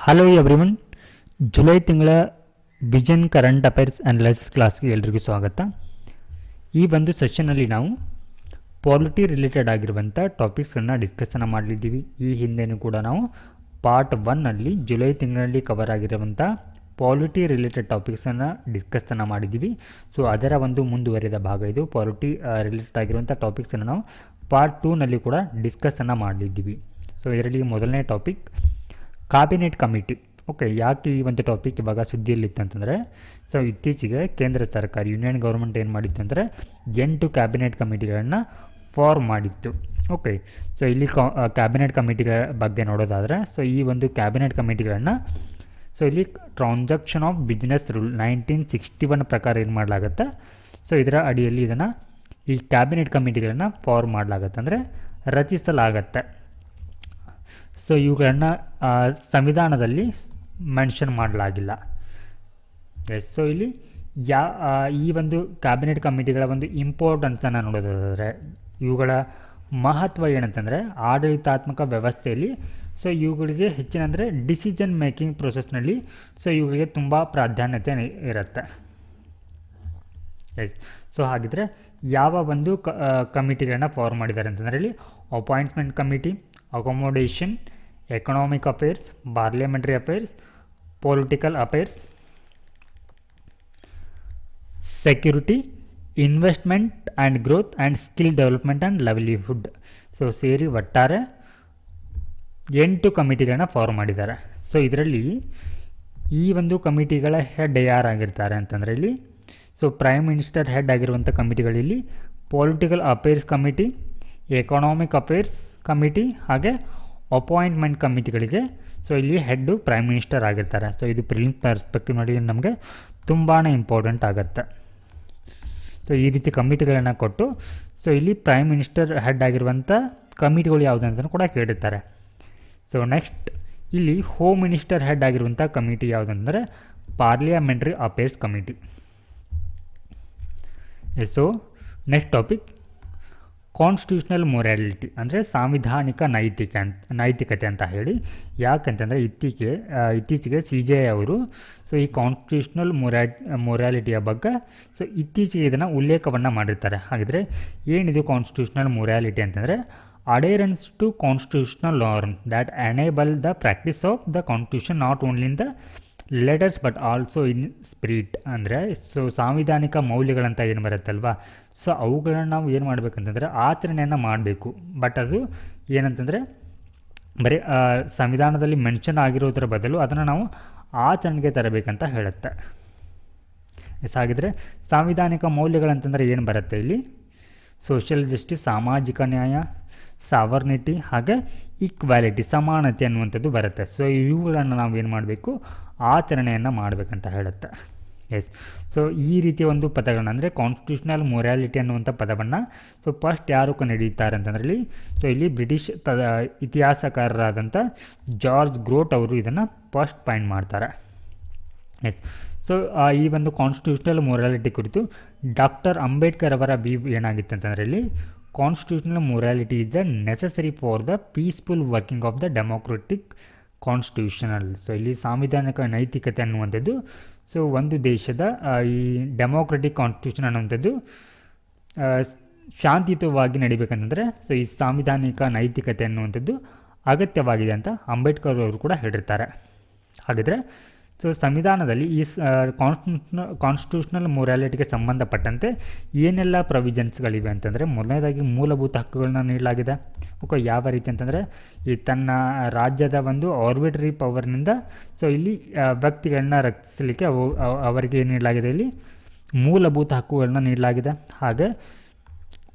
Hello everyone, July ತಿಂಗಳ vision current affairs analysis ಕ್ಲಾಸ್ಗೆ ಎಲ್ರಿಗೂ ಸ್ವಾಗತ. ಈ ಒಂದು ಸೆಷನ್ನಲ್ಲಿ ನಾವು ಪಾಲಿಟಿ ರಿಲೇಟೆಡ್ ಆಗಿರುವಂಥ ಟಾಪಿಕ್ಸನ್ನು ಡಿಸ್ಕಸ್ಸನ್ನು ಮಾಡಲಿದ್ದೀವಿ. ಈ ಹಿಂದೆಯೂ ಕೂಡ ನಾವು ಪಾರ್ಟ್ 1ನಲ್ಲಿ ಜುಲೈ ತಿಂಗಳಲ್ಲಿ ಕವರ್ ಆಗಿರುವಂಥ ಪಾಲಿಟಿ ರಿಲೇಟೆಡ್ ಟಾಪಿಕ್ಸನ್ನು ಡಿಸ್ಕಸ್ಸನ್ನು ಮಾಡಿದ್ದೀವಿ. ಸೊ ಅದರ ಒಂದು ಮುಂದುವರಿದ ಭಾಗ ಇದು. ಪಾಲಿಟಿ ರಿಲೇಟೆಡ್ ಆಗಿರುವಂಥ ಟಾಪಿಕ್ಸನ್ನು ನಾವು ಪಾರ್ಟ್ 2ನಲ್ಲಿ ಕೂಡ ಡಿಸ್ಕಸ್ಸನ್ನು ಮಾಡಲಿದ್ದೀವಿ. ಸೊ ಇದರಲ್ಲಿ ಮೊದಲನೇ ಟಾಪಿಕ್ ಕ್ಯಾಬಿನೆಟ್ ಕಮಿಟಿ. ಓಕೆ, ಯಾಕೆ ಈ ಒಂದು ಟಾಪಿಕ್ ಇವಾಗ ಸುದ್ದಿಯಲ್ಲಿತ್ತು ಅಂತಂದರೆ, ಸೊ ಇತ್ತೀಚೆಗೆ ಕೇಂದ್ರ ಸರ್ಕಾರ ಯೂನಿಯನ್ ಗೌರ್ಮೆಂಟ್ ಏನು ಮಾಡಿತ್ತು ಅಂದರೆ 8 ಕ್ಯಾಬಿನೆಟ್ ಕಮಿಟಿಗಳನ್ನು ಫಾರ್ಮ್ ಮಾಡಿತ್ತು. ಓಕೆ, ಸೊ ಇಲ್ಲಿ ಕ್ಯಾಬಿನೆಟ್ ಕಮಿಟಿಗಳ ಬಗ್ಗೆ ನೋಡೋದಾದರೆ, ಸೊ ಈ ಒಂದು ಕ್ಯಾಬಿನೆಟ್ ಕಮಿಟಿಗಳನ್ನು ಸೊ ಇಲ್ಲಿ ಟ್ರಾನ್ಸಾಕ್ಷನ್ ಆಫ್ ಬಿಸ್ನೆಸ್ ರೂಲ್ 1961 ಪ್ರಕಾರ ಏನು ಮಾಡಲಾಗುತ್ತೆ. ಸೊ ಇದರ ಅಡಿಯಲ್ಲಿ ಇದನ್ನು ಈ ಕ್ಯಾಬಿನೆಟ್ ಕಮಿಟಿಗಳನ್ನು ಫಾರ್ಮ್ ಮಾಡಲಾಗತ್ತೆ, ಅಂದರೆ ರಚಿಸಲಾಗತ್ತೆ. ಸೊ ಇವುಗಳನ್ನು ಸಂವಿಧಾನದಲ್ಲಿ ಮೆನ್ಷನ್ ಮಾಡಲಾಗಿಲ್ಲ. ಎಸ್, ಸೊ ಇಲ್ಲಿ ಈ ಒಂದು ಕ್ಯಾಬಿನೆಟ್ ಕಮಿಟಿಗಳ ಒಂದು ಇಂಪಾರ್ಟೆನ್ಸನ್ನು ನೋಡೋದಾದರೆ, ಇವುಗಳ ಮಹತ್ವ ಏನಂತಂದರೆ ಆಡಳಿತಾತ್ಮಕ ವ್ಯವಸ್ಥೆಯಲ್ಲಿ ಸೊ ಇವುಗಳಿಗೆ ಹೆಚ್ಚಿನ ಅಂದರೆ ಡಿಸಿಷನ್ ಮೇಕಿಂಗ್ ಪ್ರೊಸೆಸ್ನಲ್ಲಿ ಸೊ ಇವುಗಳಿಗೆ ತುಂಬ ಪ್ರಾಧಾನ್ಯತೆ ಇರುತ್ತೆ. ಎಸ್, ಸೊ ಹಾಗಿದ್ರೆ ಯಾವ ಒಂದು ಕಮಿಟಿಗಳನ್ನ ಫಾರ್ಮ್ ಮಾಡಿದ್ದಾರೆ ಅಂತಂದರೆ, ಇಲ್ಲಿ appointment committee, accommodation, economic affairs, parliamentary affairs, political affairs, security, investment and growth and skill development and livelihood. So ಸೇರಿ ಒಟ್ಟಾರೆ 8 ಕಮಿಟಿಗಳನ್ನ ಫಾರ್ಮ್ ಮಾಡಿದ್ದಾರೆ. ಸೊ ಇದರಲ್ಲಿ ಈ ಒಂದು ಕಮಿಟಿಗಳ ಹೆಡ್ ಯಾರಾಗಿರ್ತಾರೆ ಅಂತಂದರೆ, ಇಲ್ಲಿ ಸೊ ಪ್ರೈಮ್ ಮಿನಿಸ್ಟರ್ ಹೆಡ್ ಆಗಿರುವಂಥ ಕಮಿಟಿಗಳಲ್ಲಿ political affairs committee, economic affairs committee ಹಾಗೆ ಅಪಾಯಿಂಟ್ಮೆಂಟ್ ಕಮಿಟಿಗಳಿಗೆ ಸೊ ಇಲ್ಲಿ ಹೆಡ್ಡು ಪ್ರೈಮ್ ಮಿನಿಸ್ಟರ್ ಆಗಿರ್ತಾರೆ. ಸೊ ಇದು ಪ್ರಿಲಿಮ್ಸ್ ಪರ್ಸ್ಪೆಕ್ಟಿವ್ ನೋಡಿ ನಮಗೆ ತುಂಬಾ ಇಂಪಾರ್ಟೆಂಟ್ ಆಗುತ್ತೆ. ಸೊ ಈ ರೀತಿ ಕಮಿಟಿಗಳನ್ನು ಕೊಟ್ಟು ಸೊ ಇಲ್ಲಿ ಪ್ರೈಮ್ ಮಿನಿಸ್ಟರ್ ಹೆಡ್ ಆಗಿರುವಂಥ ಕಮಿಟಿಗಳು ಯಾವುದಂತ ಕೂಡ ಕೇಳಿರ್ತಾರೆ. ಸೊ ನೆಕ್ಸ್ಟ್ ಇಲ್ಲಿ ಹೋಮ್ ಮಿನಿಸ್ಟರ್ ಹೆಡ್ ಆಗಿರುವಂಥ ಕಮಿಟಿ ಯಾವುದಂದರೆ parliamentary affairs committee. So next topic constitutional morality, ಅಂದರೆ ಸಾಂವಿಧಾನಿಕ ನೈತಿಕತೆ ಅಂತ ಹೇಳಿ. ಯಾಕಂತಂದರೆ ಇತ್ತೀಚೆಗೆ CJI ಅವರು ಸೊ ಈ ಕಾನ್ಸ್ಟಿಟ್ಯೂಷನಲ್ ಮೊರಾಲಿಟಿಯ ಬಗ್ಗೆ ಸೊ ಇತ್ತೀಚೆಗೆ ಇದನ್ನು ಉಲ್ಲೇಖವನ್ನು ಮಾಡಿರ್ತಾರೆ. ಹಾಗಿದ್ರೆ ಏನಿದು ಕಾನ್ಸ್ಟಿಟ್ಯೂಷನಲ್ ಮೊರಾಲಿಟಿ ಅಂತಂದರೆ, adherence to constitutional norm that enable the practice of the constitution not only in the letters but also in spirit. ಅಂದರೆ ಸೊ ಸಾಂವಿಧಾನಿಕ ಮೌಲ್ಯಗಳಂತ ಏನು ಬರುತ್ತಲ್ವ, ಸೊ ಅವುಗಳನ್ನು ನಾವು ಏನು ಮಾಡಬೇಕಂತಂದರೆ ಆಚರಣೆಯನ್ನು ಮಾಡಬೇಕು. ಬಟ್ ಅದು ಏನಂತಂದರೆ ಬರೀ ಸಂವಿಧಾನದಲ್ಲಿ ಮೆನ್ಷನ್ ಆಗಿರೋದ್ರ ಬದಲು ಅದನ್ನು ನಾವು ಆಚರಣೆಗೆ ತರಬೇಕಂತ ಹೇಳುತ್ತೆ. ಹಾಗಿದ್ರೆ ಸಾಂವಿಧಾನಿಕ ಮೌಲ್ಯಗಳಂತಂದರೆ ಏನು ಬರುತ್ತೆ ಇಲ್ಲಿ? ಸೋಷಿಯಲ್ ಜಸ್ಟಿಸ್, ಸಾಮಾಜಿಕ ನ್ಯಾಯ, ಸಾವರ್ನಿಟಿ ಹಾಗೆ ಈಕ್ವಾಲಿಟಿ, ಸಮಾನತೆ ಅನ್ನುವಂಥದ್ದು ಬರುತ್ತೆ. ಸೊ ಇವುಗಳನ್ನು ನಾವು ಏನು ಮಾಡಬೇಕು, ಆಚರಣೆಯನ್ನು ಮಾಡಬೇಕಂತ ಹೇಳುತ್ತೆ. ಎಸ್, ಸೊ ಈ ರೀತಿಯ ಒಂದು ಪದಗಳನ್ನ ಅಂದರೆ ಕಾನ್ಸ್ಟಿಟ್ಯೂಷನಲ್ ಮೊರಾಲಿಟಿ ಅನ್ನುವಂಥ ಪದವನ್ನು ಸೊ ಫಸ್ಟ್ ಯಾರು ಕಂಡುಹಿಡಿಯುತ್ತಾರೆ ಅಂತಂದರೆ ಇಲ್ಲಿ ಸೊ ಇಲ್ಲಿ ಬ್ರಿಟಿಷ್ ಇತಿಹಾಸಕಾರರಾದಂಥ ಜಾರ್ಜ್ ಗ್ರೋಟ್ ಅವರು ಇದನ್ನು ಫಸ್ಟ್ ಫೈಂಡ್ ಮಾಡ್ತಾರೆ. ಎಸ್, ಸೊ ಈ ಒಂದು ಕಾನ್ಸ್ಟಿಟ್ಯೂಷನಲ್ ಮೊರಾಲಿಟಿ ಕುರಿತು ಡಾಕ್ಟರ್ ಅಂಬೇಡ್ಕರ್ ಅವರ ಏನಾಗಿತ್ತು ಅಂತಂದರೆ, ಇಲ್ಲಿ constitutional morality is the necessary for the peaceful working of the democratic constitutional. So ಇಲ್ಲಿ ಸಾಂವಿಧಾನಿಕ ನೈತಿಕತೆ ಅನ್ನುವಂಥದ್ದು ಸೊ ಒಂದು ದೇಶದ ಈ ಡೆಮೋಕ್ರೆಟಿಕ್ ಕಾನ್ಸ್ಟಿಟ್ಯೂಷನ್ ಅನ್ನುವಂಥದ್ದು ಶಾಂತಿಯುತವಾಗಿ ನಡಿಬೇಕಂತಂದರೆ ಸೊ ಈ ಸಾಂವಿಧಾನಿಕ ನೈತಿಕತೆ ಅನ್ನುವಂಥದ್ದು ಅಗತ್ಯವಾಗಿದೆ ಅಂತ ಅಂಬೇಡ್ಕರ್ ಅವರು ಕೂಡ ಹೇಳಿರ್ತಾರೆ. ಹಾಗಿದ್ರೆ ಸೊ ಸಂವಿಧಾನದಲ್ಲಿ ಈ ಕಾನ್ಸ್ಟಿಟ್ಯೂಷನಲ್ ಮೊರಾಲಿಟಿಗೆ ಸಂಬಂಧಪಟ್ಟಂತೆ ಏನೆಲ್ಲ ಪ್ರೊವಿಷನ್ಸ್ಗಳಿವೆ ಅಂತಂದರೆ, ಮೊದಲನೇದಾಗಿ ಮೂಲಭೂತ ಹಕ್ಕುಗಳನ್ನ ನೀಡಲಾಗಿದೆ. ಓಕೆ, ಯಾವ ರೀತಿ ಅಂತಂದರೆ ಈ ತನ್ನ ರಾಜ್ಯದ ಒಂದು ಆರ್ಬಿಟ್ರರಿ ಪವರ್ನಿಂದ ಸೊ ಇಲ್ಲಿ ವ್ಯಕ್ತಿಗಳನ್ನ ರಕ್ಷಿಸಲಿಕ್ಕೆ ಅವರಿಗೆ ಏನು ನೀಡಲಾಗಿದೆ, ಇಲ್ಲಿ ಮೂಲಭೂತ ಹಕ್ಕುಗಳನ್ನ ನೀಡಲಾಗಿದೆ. ಹಾಗೆ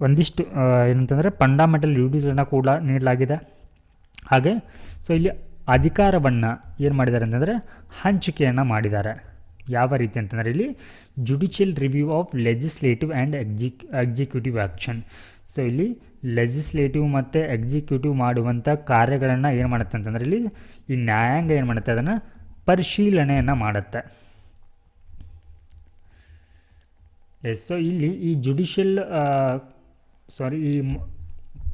ಒಂದಿಷ್ಟು ಏನಂತಂದರೆ ಫಂಡಮೆಂಟಲ್ ಡ್ಯೂಟೀಸ್ಗಳನ್ನ ಕೂಡ ನೀಡಲಾಗಿದೆ. ಹಾಗೆ ಸೊ ಇಲ್ಲಿ ಅಧಿಕಾರವನ್ನು ಏನು ಮಾಡಿದ್ದಾರೆ ಅಂತಂದರೆ ಹಂಚಿಕೆಯನ್ನು ಮಾಡಿದ್ದಾರೆ. ಯಾವ ರೀತಿ ಅಂತಂದರೆ ಇಲ್ಲಿ judicial review of legislative and executive action. So ಇಲ್ಲಿ ಲೆಜಿಸ್ಲೇಟಿವ್ ಮತ್ತು ಎಕ್ಸಿಕ್ಯೂಟಿವ್ ಮಾಡುವಂಥ ಕಾರ್ಯಗಳನ್ನು ಏನು ಮಾಡುತ್ತೆ ಅಂತಂದರೆ ಇಲ್ಲಿ ಈ ನ್ಯಾಯಾಂಗ ಏನು ಮಾಡುತ್ತೆ, ಅದನ್ನು ಪರಿಶೀಲನೆಯನ್ನು ಮಾಡುತ್ತೆ. ಎಸ್, ಸೊ ಇಲ್ಲಿ ಈ ಜುಡಿಷಿಯಲ್ ಈ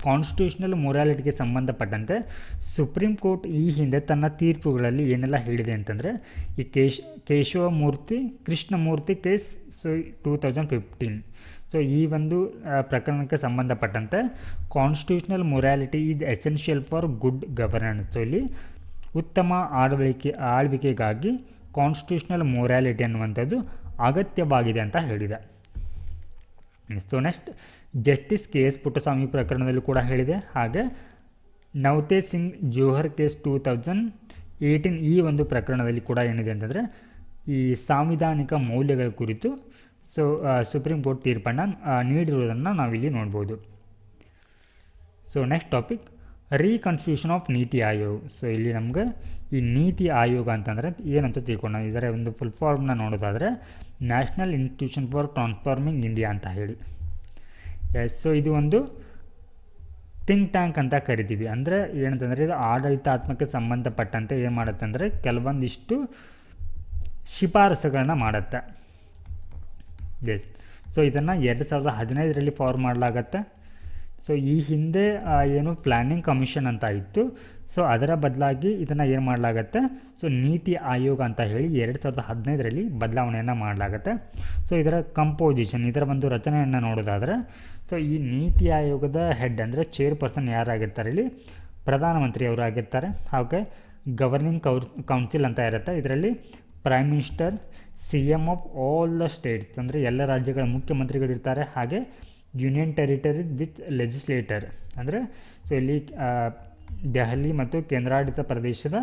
ಕಾನ್ಸ್ಟಿಟ್ಯೂಷನಲ್ ಮೊರಾಲಿಟಿಗೆ ಸಂಬಂಧಪಟ್ಟಂತೆ ಸುಪ್ರೀಂ ಕೋರ್ಟ್ ಈ ಹಿಂದೆ ತನ್ನ ತೀರ್ಪುಗಳಲ್ಲಿ ಏನೆಲ್ಲ ಹೇಳಿದೆ ಅಂತಂದರೆ ಈ ಕೇಶವಮೂರ್ತಿ ಕೃಷ್ಣಮೂರ್ತಿ ಕೇಸ್ 2015. ಸೊ ಈ ಒಂದು ಪ್ರಕರಣಕ್ಕೆ ಸಂಬಂಧಪಟ್ಟಂತೆ constitutional morality is essential for good governance. So ಇಲ್ಲಿ ಉತ್ತಮ ಆಳ್ವಿಕೆಗಾಗಿ ಕಾನ್ಸ್ಟಿಟ್ಯೂಷನಲ್ ಮೊರಾಲಿಟಿ ಅನ್ನುವಂಥದ್ದು ಅಗತ್ಯವಾಗಿದೆ ಅಂತ ಹೇಳಿದೆ. So next justice K S Puttaswamy ಪ್ರಕರಣದಲ್ಲಿ ಕೂಡ ಹೇಳಿದೆ. ಹಾಗೆ ನವತೇಜ್ ಸಿಂಗ್ ಜೋಹರ್ ಕೇಸ್ 2018 ಈ ಒಂದು ಪ್ರಕರಣದಲ್ಲಿ ಕೂಡ ಏನಿದೆ ಅಂತಂದರೆ ಈ ಸಾಂವಿಧಾನಿಕ ಮೌಲ್ಯಗಳ ಕುರಿತು ಸುಪ್ರೀಂ ಕೋರ್ಟ್ ತೀರ್ಪನ್ನು ನೀಡಿರುವುದನ್ನು ನಾವಿಲ್ಲಿ ನೋಡ್ಬೋದು. ಸೊ ನೆಕ್ಸ್ಟ್ ಟಾಪಿಕ್ ರೀಕನ್ಸ್ಟಿಟ್ಯೂಷನ್ ಆಫ್ ನೀತಿ ಆಯೋಗ್. ಸೊ ಇಲ್ಲಿ ನಮ್ಗೆ ಈ ನೀತಿ ಆಯೋಗ ಅಂತಂದರೆ ಏನಂತ ತಿಳ್ಕೊಳ್ಳೋಣ. ಇದರ ಒಂದು ಫುಲ್ ಫಾರ್ಮ್ನ ನೋಡೋದಾದರೆ national institution for transforming India ಅಂತ ಹೇಳಿ. ಸೊ ಇದು ಒಂದು ಥಿಂಕ್ ಟ್ಯಾಂಕ್ ಅಂತ ಕರಿತೀವಿ. ಅಂದರೆ ಏನಂತಂದರೆ ಇದು ಆಡಳಿತಾತ್ಮಕ ಸಂಬಂಧಪಟ್ಟಂತೆ ಏನು ಮಾಡುತ್ತೆ ಅಂದರೆ ಕೆಲವೊಂದಿಷ್ಟು ಶಿಫಾರಸುಗಳನ್ನ ಮಾಡುತ್ತೆ. ಸೊ ಇದನ್ನು 2015ರಲ್ಲಿ ಫಾರ್ಮ್ ಮಾಡಲಾಗತ್ತೆ. ಸೊ ಈ ಹಿಂದೆ ಏನು ಪ್ಲ್ಯಾನಿಂಗ್ ಕಮಿಷನ್ ಅಂತ ಇತ್ತು. ಸೊ ಅದರ ಬದಲಾಗಿ ಇದನ್ನು ಏನು ಮಾಡಲಾಗತ್ತೆ, ಸೊ ನೀತಿ ಆಯೋಗ ಅಂತ ಹೇಳಿ 2015ರಲ್ಲಿ ಬದಲಾವಣೆಯನ್ನು ಮಾಡಲಾಗತ್ತೆ. ಸೊ ಇದರ ಕಂಪೋಸಿಷನ್, ಇದರ ಒಂದು ರಚನೆಯನ್ನು ನೋಡೋದಾದರೆ, ಸೊ ಈ ನೀತಿ ಆಯೋಗದ ಹೆಡ್ ಅಂದರೆ ಚೇರ್ಪರ್ಸನ್ ಯಾರಾಗಿರ್ತಾರೆ ಇಲ್ಲಿ ಪ್ರಧಾನಮಂತ್ರಿ ಅವರು ಆಗಿರ್ತಾರೆ. ಹಾಗೆ ಗವರ್ನಿಂಗ್ ಕೌನ್ಸಿಲ್ ಅಂತ ಇರುತ್ತೆ. ಇದರಲ್ಲಿ prime minister, CM of all the States ಅಂದರೆ ಎಲ್ಲ ರಾಜ್ಯಗಳ ಮುಖ್ಯಮಂತ್ರಿಗಳಿರ್ತಾರೆ. ಹಾಗೆ ಯೂನಿಯನ್ ಟೆರಿಟರಿ ವಿತ್ ಲೆಜಿಸ್ಲೇಟರ್ ಅಂದರೆ ಸೊ ಇಲ್ಲಿ ದೆಹಲಿ ಮತ್ತು ಕೇಂದ್ರಾಡಳಿತ ಪ್ರದೇಶದ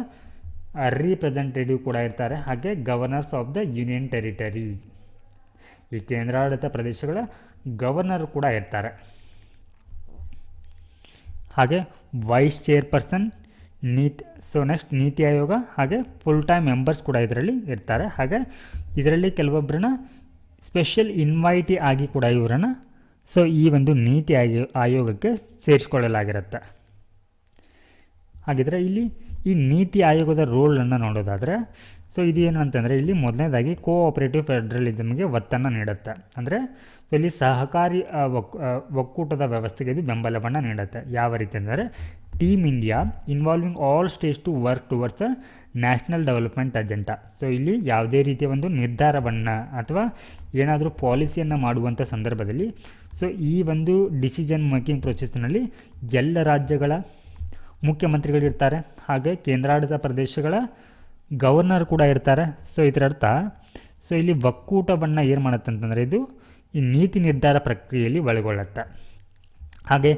ರೀಪ್ರೆಸೆಂಟೇಟಿವ್ ಕೂಡ ಇರ್ತಾರೆ. ಹಾಗೆ governors of the union territories, ಈ ಕೇಂದ್ರಾಡಳಿತ ಪ್ರದೇಶಗಳ ಗವರ್ನರ್ ಕೂಡ ಇರ್ತಾರೆ. ಹಾಗೆ wise chairperson so next NITI Aayog, ಹಾಗೆ ಫುಲ್ ಟೈಮ್ ಮೆಂಬರ್ಸ್ ಕೂಡ ಇದರಲ್ಲಿ ಇರ್ತಾರೆ. ಹಾಗೆ ಇದರಲ್ಲಿ ಕೆಲವೊಬ್ಬರನ್ನ ಸ್ಪೆಷಲ್ ಇನ್ವೈಟಿ ಆಗಿ ಕೂಡ ಇವರನ್ನು ಸೊ ಈ ಒಂದು ನೀತಿ ಆಯೋಗಕ್ಕೆ ಸೇರಿಸ್ಕೊಳ್ಳಲಾಗಿರುತ್ತೆ. ಹಾಗಿದ್ರೆ ಇಲ್ಲಿ ಈ ನೀತಿ ಆಯೋಗದ ರೋಲನ್ನು ನೋಡೋದಾದರೆ, ಸೊ ಇದು ಏನು ಅಂತಂದರೆ ಇಲ್ಲಿ ಮೊದಲನೇದಾಗಿ ಕೋಆಪರೇಟಿವ್ ಫೆಡರಲಿಸಮ್ಗೆ ಒತ್ತನ್ನು ನೀಡುತ್ತೆ. ಅಂದರೆ ಸೊ ಇಲ್ಲಿ ಸಹಕಾರಿ ಒಕ್ಕೂಟದ ವ್ಯವಸ್ಥೆಗೆ ಇದು ಬೆಂಬಲವನ್ನು ನೀಡುತ್ತೆ. ಯಾವ ರೀತಿ ಅಂದರೆ Team India involving all states to work towards a national development agenda. So ಇಲ್ಲಿ ಯಾವುದೇ ರೀತಿಯ ಒಂದು ನಿರ್ಧಾರವನ್ನು ಅಥವಾ ಏನಾದರೂ ಪಾಲಿಸಿಯನ್ನು ಮಾಡುವಂಥ ಸಂದರ್ಭದಲ್ಲಿ ಸೊ ಈ ಒಂದು ಡಿಸಿಷನ್ ಮೇಕಿಂಗ್ ಪ್ರೊಸೆಸ್ನಲ್ಲಿ ಎಲ್ಲ ರಾಜ್ಯಗಳ ಮುಖ್ಯಮಂತ್ರಿಗಳಿರ್ತಾರೆ. ಹಾಗೆ ಕೇಂದ್ರಾಡಳಿತ ಪ್ರದೇಶಗಳ ಗವರ್ನರ್ ಕೂಡ ಇರ್ತಾರೆ. ಸೊ ಇದರರ್ಥ ಸೊ ಇಲ್ಲಿ ಒಕ್ಕೂಟವನ್ನು ಏನು ಮಾಡುತ್ತೆ ಅಂತಂದರೆ ಇದು ಈ ನೀತಿ ನಿರ್ಧಾರ ಪ್ರಕ್ರಿಯೆಯಲ್ಲಿ ಒಳಗೊಳ್ಳುತ್ತೆ. ಹಾಗೆ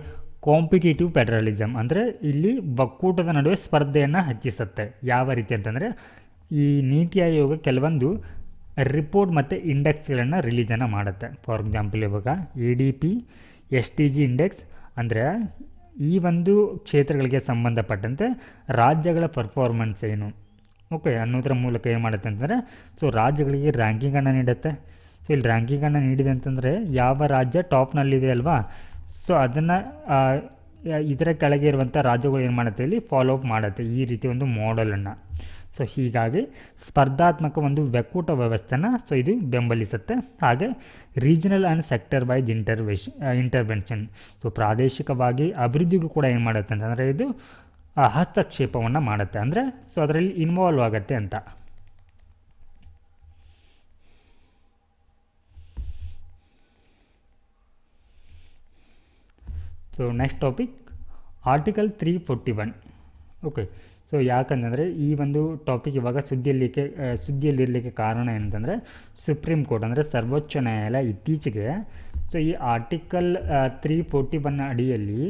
ಕಾಂಪಿಟೇಟಿವ್ ಫೆಡರಲಿಸಮ್ ಅಂದರೆ ಇಲ್ಲಿ ಒಕ್ಕೂಟದ ನಡುವೆ ಸ್ಪರ್ಧೆಯನ್ನು ಹೆಚ್ಚಿಸುತ್ತೆ. ಯಾವ ರೀತಿ ಅಂತಂದರೆ ಈ ನೀತಿ ಆಯೋಗ ಕೆಲವೊಂದು ರಿಪೋರ್ಟ್ ಮತ್ತು ಇಂಡೆಕ್ಸ್ಗಳನ್ನು ರಿಲೀಸನ್ನು ಮಾಡುತ್ತೆ. ಫಾರ್ ಎಕ್ಸಾಂಪಲ್ ಇವಾಗ ADP SDG ಇಂಡೆಕ್ಸ್ ಅಂದರೆ ಈ ಒಂದು ಕ್ಷೇತ್ರಗಳಿಗೆ ಸಂಬಂಧಪಟ್ಟಂತೆ ರಾಜ್ಯಗಳ ಪರ್ಫಾರ್ಮೆನ್ಸ್ ಏನು ಅನ್ನೋದರ ಮೂಲಕ ಏನು ಮಾಡುತ್ತೆ ಅಂತಂದರೆ ಸೊ ರಾಜ್ಯಗಳಿಗೆ ರ್ಯಾಂಕಿಂಗನ್ನು ನೀಡುತ್ತೆ. ಸೊ ಇಲ್ಲಿ ರ್ಯಾಂಕಿಂಗನ್ನು ನೀಡಿದೆ ಅಂತಂದರೆ ಯಾವ ರಾಜ್ಯ ಟಾಪ್ನಲ್ಲಿದೆ ಅಲ್ವಾ, ಸೊ ಅದನ್ನು ಇದರ ಕೆಳಗೆ ಇರುವಂಥ ರಾಜ್ಯಗಳು ಏನು ಮಾಡುತ್ತೆ ಇಲ್ಲಿ ಫಾಲೋ ಅಪ್ ಮಾಡುತ್ತೆ ಈ ರೀತಿ ಒಂದು ಮಾಡೆಲನ್ನು. ಸೊ ಹೀಗಾಗಿ ಸ್ಪರ್ಧಾತ್ಮಕ ಒಂದು ಒಕ್ಕೂಟ ವ್ಯವಸ್ಥೆನ ಸೊ ಇದು ಬೆಂಬಲಿಸುತ್ತೆ. ಹಾಗೆ regional and sector wise intervention, so ಪ್ರಾದೇಶಿಕವಾಗಿ ಅಭಿವೃದ್ಧಿಗೂ ಕೂಡ ಏನು ಮಾಡುತ್ತೆ ಅಂತಂದರೆ ಇದು ಹಸ್ತಕ್ಷೇಪವನ್ನು ಮಾಡುತ್ತೆ. ಅಂದರೆ ಸೊ ಅದರಲ್ಲಿ ಇನ್ವಾಲ್ವ್ ಆಗುತ್ತೆ ಅಂತ. So next topic article 341. Okay, so ಯಾಕಂತಂದರೆ ಈ ಒಂದು ಟಾಪಿಕ್ ಇವಾಗ ಸುದ್ದಿಯಲ್ಲಿರಲಿಕ್ಕೆ ಕಾರಣ ಏನಂತಂದರೆ ಸುಪ್ರೀಂ ಕೋರ್ಟ್ ಅಂದರೆ ಸರ್ವೋಚ್ಚ ನ್ಯಾಯಾಲಯ ಇತ್ತೀಚೆಗೆ ಸೊ ಈ ಆರ್ಟಿಕಲ್ 341 ಅಡಿಯಲ್ಲಿ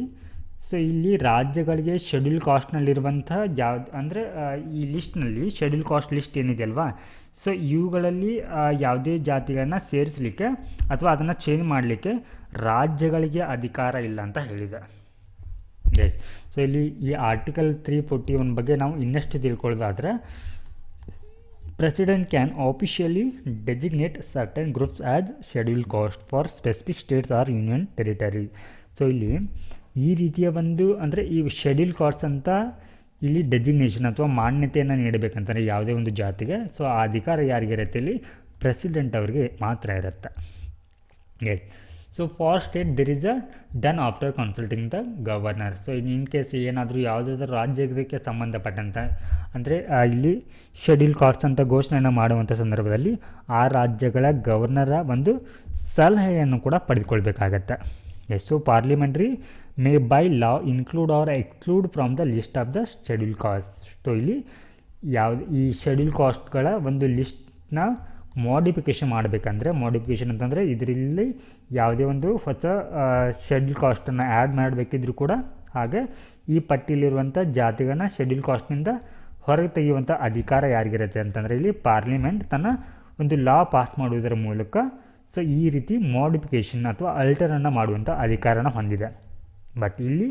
ಸೊ ಇಲ್ಲಿ ರಾಜ್ಯಗಳಿಗೆ ಶೆಡ್ಯೂಲ್ ಕಾಸ್ಟ್ನಲ್ಲಿರುವಂಥ ಅಂದರೆ ಈ ಲಿಸ್ಟ್ನಲ್ಲಿ ಶೆಡ್ಯೂಲ್ ಕಾಸ್ಟ್ ಲಿಸ್ಟ್ ಏನಿದೆ ಅಲ್ವಾ, ಸೊ ಇವುಗಳಲ್ಲಿ ಯಾವುದೇ ಜಾತಿಗಳನ್ನ ಸೇರಿಸಲಿಕ್ಕೆ ಅಥವಾ ಅದನ್ನು ಚೇಂಜ್ ಮಾಡಲಿಕ್ಕೆ ರಾಜ್ಯಗಳಿಗೆ ಅಧಿಕಾರ ಇಲ್ಲ ಅಂತ ಹೇಳಿದೆ. ಸೊ ಇಲ್ಲಿ ಈ ಆರ್ಟಿಕಲ್ 341 ಬಗ್ಗೆ ನಾವು ಇನ್ನಷ್ಟು ತಿಳ್ಕೊಳ್ಳೋದಾದರೆ, president can officially designate certain groups as schedule caste for specific states or union territory. So ಇಲ್ಲಿ ಈ ರೀತಿಯ ಒಂದು ಅಂದರೆ ಈ ಶೆಡ್ಯೂಲ್ ಕಾಸ್ಟ್ ಅಂತ ಇಲ್ಲಿ ಡೆಸಿಗ್ನೇಷನ್ ಅಥವಾ ಮಾನ್ಯತೆಯನ್ನು ನೀಡಬೇಕಂತಂದರೆ ಯಾವುದೇ ಒಂದು ಜಾತಿಗೆ ಸೊ ಆ ಅಧಿಕಾರ ಯಾರಿಗಿರುತ್ತೆ ಇಲ್ಲಿ ಪ್ರೆಸಿಡೆಂಟ್ ಅವರಿಗೆ ಮಾತ್ರ ಇರುತ್ತೆ. So for state there is a done after consulting the governor. So in case ಏನಾದರೂ ಯಾವುದಾದ್ರೂ ರಾಜ್ಯಕ್ಕೆ ಸಂಬಂಧಪಟ್ಟಂತೆ ಅಂದರೆ ಇಲ್ಲಿ ಶೆಡ್ಯೂಲ್ ಕಾಸ್ಟ್ ಅಂತ ಘೋಷಣೆಯನ್ನು ಮಾಡುವಂಥ ಸಂದರ್ಭದಲ್ಲಿ ಆ ರಾಜ್ಯಗಳ ಗವರ್ನರ ಒಂದು ಸಲಹೆಯನ್ನು ಕೂಡ ಪಡೆದುಕೊಳ್ಬೇಕಾಗತ್ತೆ. Yes, so parliamentary may by law include or exclude from the list of the schedule caste. So ಇಲ್ಲಿ ಈ ಶೆಡ್ಯೂಲ್ ಕಾಸ್ಟ್ಗಳ ಒಂದು ಲಿಸ್ಟ್ನ ಮಾಡಿಫಿಕೇಷನ್ ಮಾಡಬೇಕಂದ್ರೆ, ಮಾಡಿಫಿಕೇಷನ್ ಅಂತಂದರೆ ಇದರಲ್ಲಿ ಯಾವುದೇ ಒಂದು ಹೊಸ ಶೆಡ್ಯೂಲ್ ಕಾಸ್ಟನ್ನು ಆ್ಯಡ್ ಮಾಡಬೇಕಿದ್ರೂ ಕೂಡ, ಹಾಗೆ ಈ ಪಟ್ಟಿಯಲ್ಲಿರುವಂಥ ಜಾತಿಗಳನ್ನ ಶೆಡ್ಯೂಲ್ ಕಾಸ್ಟ್ನಿಂದ ಹೊರಗೆ ತೆಗೆಯುವಂಥ ಅಧಿಕಾರ ಯಾರಿಗಿರುತ್ತೆ ಅಂತಂದರೆ ಇಲ್ಲಿ ಪಾರ್ಲಿಮೆಂಟ್ ತನ್ನ ಒಂದು ಲಾ ಪಾಸ್ ಮಾಡುವುದರ ಮೂಲಕ ಸೊ ಈ ರೀತಿ ಮಾಡಿಫಿಕೇಷನ್ ಅಥವಾ ಅಲ್ಟರನ್ನು ಮಾಡುವಂಥ ಅಧಿಕಾರನ ಹೊಂದಿದೆ. ಬಟ್ ಇಲ್ಲಿ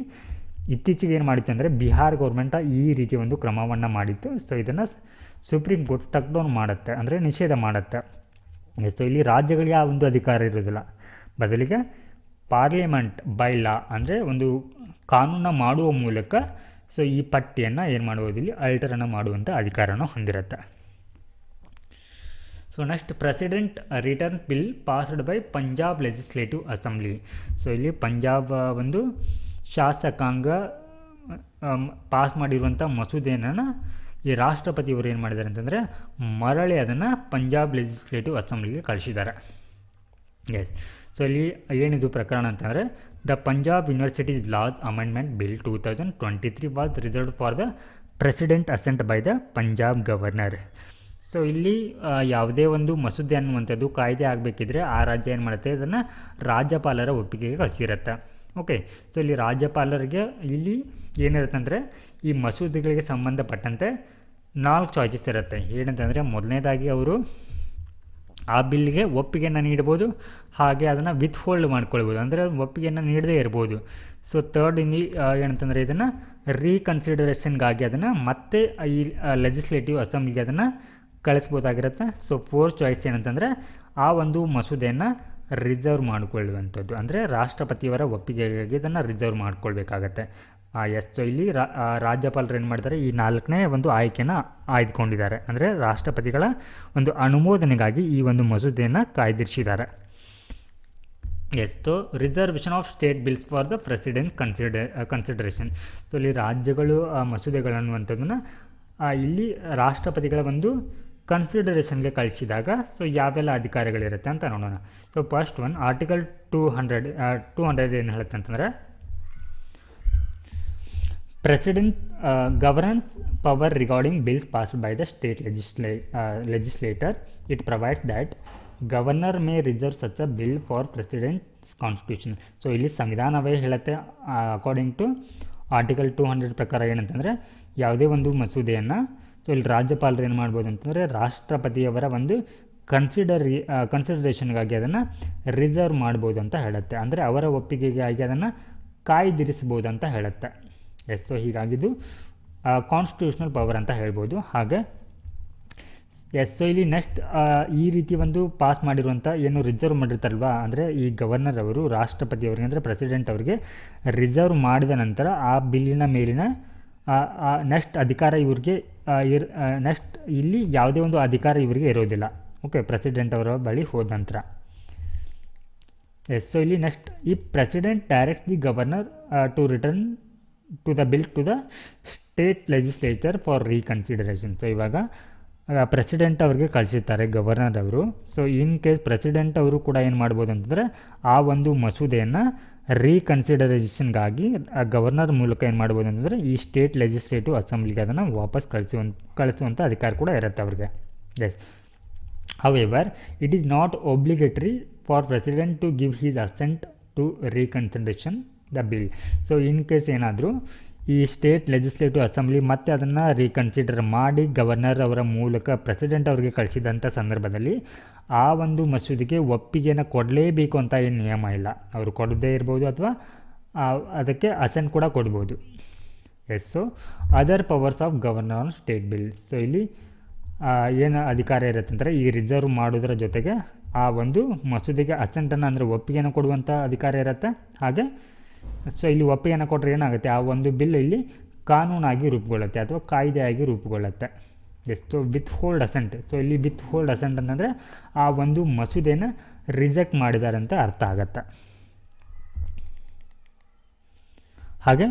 ಇತ್ತೀಚೆಗೆ ಏನು ಮಾಡಿತ್ತು ಅಂದರೆ ಬಿಹಾರ್ ಗೌರ್ಮೆಂಟ ಈ ರೀತಿ ಒಂದು ಕ್ರಮವನ್ನು ಮಾಡಿತ್ತು. ಸೊ ಇದನ್ನು ಸುಪ್ರೀಂ ಕೋರ್ಟ್ ಟಕ್ ಡೌನ್ ಮಾಡುತ್ತೆ, ಅಂದರೆ ನಿಷೇಧ ಮಾಡುತ್ತೆ. ಸೊ ಇಲ್ಲಿ ರಾಜ್ಯಗಳಿಗೆ ಆ ಒಂದು ಅಧಿಕಾರ ಇರೋದಿಲ್ಲ, ಬದಲಿಗೆ ಪಾರ್ಲಿಮೆಂಟ್ ಬೈ ಲಾ ಅಂದರೆ ಒಂದು ಕಾನೂನನ್ನು ಮಾಡುವ ಮೂಲಕ ಸೊ ಈ ಪಟ್ಟಿಯನ್ನು ಏನು ಮಾಡುವುದು, ಇಲ್ಲಿ ಅಲ್ಟರನ್ನು ಮಾಡುವಂಥ ಅಧಿಕಾರನ ಹೊಂದಿರುತ್ತೆ. So next, president return bill passed by Punjab legislative assembly. So ಇಲ್ಲಿ ಪಂಜಾಬ್ ಒಂದು ಶಾಸಕಾಂಗ ಪಾಸ್ ಮಾಡಿರುವಂಥ ಮಸೂದೆಯನ್ನು ಈ ರಾಷ್ಟ್ರಪತಿಯವರು ಏನು ಮಾಡಿದ್ದಾರೆ ಅಂತಂದರೆ ಮರಳಿ ಅದನ್ನು ಪಂಜಾಬ್ ಲೆಜಿಸ್ಲೇಟಿವ್ ಅಸೆಂಬ್ಲಿಗೆ ಕಳಿಸಿದ್ದಾರೆ. ಎಸ್, ಸೊ ಇಲ್ಲಿ ಏನಿದು ಪ್ರಕರಣ ಅಂತಂದರೆ the Punjab universities loss amendment bill 2023 was reserved for the president asset by the Punjab governor. So ಇಲ್ಲಿ ಯಾವುದೇ ಒಂದು ಮಸೂದೆ ಅನ್ನುವಂಥದ್ದು ಕಾಯ್ದೆ ಆಗಬೇಕಿದ್ರೆ ಆ ರಾಜ್ಯ ಏನು ಮಾಡುತ್ತೆ, ಇದನ್ನು ರಾಜ್ಯಪಾಲರ ಒಪ್ಪಿಗೆಗೆ ಕಳಿಸಿರುತ್ತೆ. ಓಕೆ, ಸೊ ಇಲ್ಲಿ ರಾಜ್ಯಪಾಲರಿಗೆ ಇಲ್ಲಿ ಏನಿರುತ್ತೆ ಅಂದರೆ ಈ ಮಸೂದೆಗಳಿಗೆ ಸಂಬಂಧಪಟ್ಟಂತೆ 4 ಚಾಯ್ಸಸ್ ಇರುತ್ತೆ. ಏನಂತಂದರೆ ಮೊದಲನೇದಾಗಿ ಅವರು ಆ ಬಿಲ್ಗೆ ಒಪ್ಪಿಗೆಯನ್ನು ನೀಡ್ಬೋದು, ಹಾಗೆ ಅದನ್ನು ವಿತ್ ಹೋಲ್ಡ್ ಮಾಡ್ಕೊಳ್ಬೋದು, ಅಂದರೆ ಒಪ್ಪಿಗೆಯನ್ನು ನೀಡದೇ ಇರ್ಬೋದು. ಸೊ ಥರ್ಡ್ ಇಲ್ಲಿ ಏನಂತಂದರೆ ಇದನ್ನು ರೀಕನ್ಸಿಡರೇಷನ್ಗಾಗಿ ಅದನ್ನು ಮತ್ತೆ ಈ ಲೆಜಿಸ್ಲೇಟಿವ್ ಅಸೆಂಬ್ಲಿಗೆ ಅದನ್ನು ಕಳಿಸ್ಬೋದಾಗಿರುತ್ತೆ. ಸೊ ಫೋರ್ತ್ ಚಾಯ್ಸ್ ಏನಂತಂದರೆ ಆ ಒಂದು ಮಸೂದೆಯನ್ನು ರಿಸರ್ವ್ ಮಾಡಿಕೊಳ್ಳುವಂಥದ್ದು, ಅಂದರೆ ರಾಷ್ಟ್ರಪತಿಯವರ ಒಪ್ಪಿಗೆಗಾಗಿ ಇದನ್ನು ರಿಸರ್ವ್ ಮಾಡಿಕೊಳ್ಬೇಕಾಗತ್ತೆ. ಎಸ್, ಸೊ ಇಲ್ಲಿ ರಾಜ್ಯಪಾಲರು ಏನು ಮಾಡಿದ್ದಾರೆ, ಈ 4ನೇ ಒಂದು ಆಯ್ಕೆಯನ್ನು ಆಯ್ದುಕೊಂಡಿದ್ದಾರೆ, ಅಂದರೆ ರಾಷ್ಟ್ರಪತಿಗಳ ಒಂದು ಅನುಮೋದನೆಗಾಗಿ ಈ ಒಂದು ಮಸೂದೆಯನ್ನು ಕಾಯ್ದಿರಿಸಿದ್ದಾರೆ. Yes, so reservation of state bills for the president consideration. So ಇಲ್ಲಿ ರಾಜ್ಯಗಳು ಮಸೂದೆಗಳನ್ನುವಂಥದ್ದನ್ನು ಇಲ್ಲಿ ರಾಷ್ಟ್ರಪತಿಗಳ ಒಂದು ಕನ್ಸಿಡರೇಷನ್ಗೆ ಕಳಿಸಿದಾಗ ಸೊ ಯಾವೆಲ್ಲ ಅಧಿಕಾರಿಗಳಿರುತ್ತೆ ಅಂತ ನೋಡೋಣ. ಸೊ ಫಸ್ಟ್ ಒನ್ ಆರ್ಟಿಕಲ್ 200 ಏನು ಹೇಳುತ್ತೆ ಅಂತಂದರೆ president governance power regarding bills passed by the state legislator. It provides that governor May reserve such a bill for presidents constitution. So ಇಲ್ಲಿ ಸಂವಿಧಾನವೇ ಹೇಳುತ್ತೆ, ಅಕಾರ್ಡಿಂಗ್ ಟು ಆರ್ಟಿಕಲ್ 200 ಪ್ರಕಾರ ಏನಂತಂದರೆ ಯಾವುದೇ ಒಂದು ಮಸೂದೆಯನ್ನು ಸೊ ಇಲ್ಲಿ ರಾಜ್ಯಪಾಲರು ಏನು ಮಾಡ್ಬೋದು ಅಂತಂದರೆ ರಾಷ್ಟ್ರಪತಿಯವರ ಒಂದು ಕನ್ಸಿಡರೇಷನ್ಗಾಗಿ ಅದನ್ನು ರಿಸರ್ವ್ ಮಾಡ್ಬೋದು ಅಂತ ಹೇಳುತ್ತೆ, ಅಂದರೆ ಅವರ ಒಪ್ಪಿಗೆಗಾಗಿ ಅದನ್ನು ಕಾಯ್ದಿರಿಸ್ಬೋದು ಅಂತ ಹೇಳುತ್ತೆ. ಎಸ್, ಸೊ ಹೀಗಾಗಿದ್ದು ಕಾನ್ಸ್ಟಿಟ್ಯೂಷನಲ್ ಪವರ್ ಅಂತ ಹೇಳ್ಬೋದು. ಹಾಗೆ ಎಸ್, ಸೊ ಇಲ್ಲಿ ನೆಕ್ಸ್ಟ್ ಈ ರೀತಿ ಒಂದು ಪಾಸ್ ಮಾಡಿರುವಂಥ ಏನು ರಿಸರ್ವ್ ಮಾಡಿರ್ತಾರಲ್ವ, ಅಂದರೆ ಈ ಗವರ್ನರ್ ಅವರು ರಾಷ್ಟ್ರಪತಿಯವರಿಗೆ ಅಂದರೆ ಪ್ರೆಸಿಡೆಂಟ್ ಅವರಿಗೆ ರಿಸರ್ವ್ ಮಾಡಿದ ನಂತರ ಆ ಬಿಲ್ಲಿನ ಮೇಲಿನ ನೆಕ್ಸ್ಟ್ ಅಧಿಕಾರ ಇವ್ರಿಗೆ ನೆಕ್ಸ್ಟ್ ಇಲ್ಲಿ ಯಾವುದೇ ಒಂದು ಅಧಿಕಾರ ಇವರಿಗೆ ಇರೋದಿಲ್ಲ. ಓಕೆ, ಪ್ರೆಸಿಡೆಂಟ್ ಅವರ ಬಳಿ ಹೋದ ನಂತರ. ಎಸ್, ಸೊ ಇಲ್ಲಿ ನೆಕ್ಸ್ಟ್ ಈ president directs the governor to return to the bill to the state legislature for reconsideration. So ಇವಾಗ ಪ್ರೆಸಿಡೆಂಟ್ ಅವ್ರಿಗೆ ಕಳಿಸಿರ್ತಾರೆ ಗವರ್ನರ್ ಅವರು. ಸೊ ಇನ್ ಕೇಸ್ ಪ್ರೆಸಿಡೆಂಟ್ ಅವರು ಕೂಡ ಏನು ಮಾಡ್ಬೋದು ಅಂತಂದರೆ ಆ ಒಂದು ಮಸೂದೆಯನ್ನು ರೀಕನ್ಸಿಡರೇಷನ್ಗಾಗಿ ಗವರ್ನರ್ ಮೂಲಕ ಏನು ಮಾಡ್ಬೋದು ಅಂತಂದರೆ ಈ ಸ್ಟೇಟ್ ಲೆಜಿಸ್ಲೇಟಿವ್ ಅಸೆಂಬ್ಲಿಗೆ ಅದನ್ನು ವಾಪಸ್ ಕಳಿಸುವಂಥ ಅಧಿಕಾರ ಕೂಡ ಇರುತ್ತೆ ಅವ್ರಿಗೆ. Yes, however it is not obligatory for president to give his assent to reconsideration the bill. So in case ಏನಾದರೂ ಈ ಸ್ಟೇಟ್ ಲೆಜಿಸ್ಲೇಟಿವ್ ಅಸೆಂಬ್ಲಿ ಮತ್ತೆ ಅದನ್ನು ರೀಕನ್ಸಿಡರ್ ಮಾಡಿ ಗವರ್ನರ್ ಅವರ ಮೂಲಕ ಪ್ರೆಸಿಡೆಂಟ್ ಅವರಿಗೆ ಕಳಿಸಿದಂಥ ಸಂದರ್ಭದಲ್ಲಿ ಆ ಒಂದು ಮಸೂದೆಗೆ ಒಪ್ಪಿಗೆಯನ್ನು ಕೊಡಲೇಬೇಕು ಅಂತ ಏನು ನಿಯಮ ಇಲ್ಲ. ಅವರು ಕೊಡದೇ ಇರ್ಬೋದು ಅಥವಾ ಅದಕ್ಕೆ ಅಸೆಂಟ್ ಕೂಡ ಕೊಡ್ಬೋದು. Yes, so other powers of governor on state bill. So ಇಲ್ಲಿ ಏನು ಅಧಿಕಾರ ಇರುತ್ತೆ ಅಂದರೆ ಈ ರಿಸರ್ವ್ ಮಾಡೋದ್ರ ಜೊತೆಗೆ ಆ ಒಂದು ಮಸೂದೆಗೆ ಅಸೆಂಟನ್ನು ಅಂದರೆ ಒಪ್ಪಿಗೆಯನ್ನು ಕೊಡುವಂಥ ಅಧಿಕಾರ ಇರುತ್ತೆ. ಹಾಗೆ ಸೊ ಇಲ್ಲಿ ಒಪ್ಪಿಗೆಯನ್ನು ಕೊಟ್ಟರೆ ಏನಾಗುತ್ತೆ, ಆ ಒಂದು ಬಿಲ್ ಇಲ್ಲಿ ಕಾನೂನಾಗಿ ರೂಪುಗೊಳ್ಳುತ್ತೆ ಅಥವಾ ಕಾಯ್ದೆಯಾಗಿ ರೂಪುಗೊಳ್ಳುತ್ತೆ. So withhold assent. So ಇಲ್ಲಿ ವಿತ್ ಹೋಲ್ಡ್ ಅಸೆಂಟ್ ಅಂತಂದರೆ ಆ ಒಂದು ಮಸೂದೆಯನ್ನು ರಿಜೆಕ್ಟ್ ಮಾಡಿದ್ದಾರೆ ಅಂತ ಅರ್ಥ ಆಗುತ್ತೆ. ಹಾಗೆ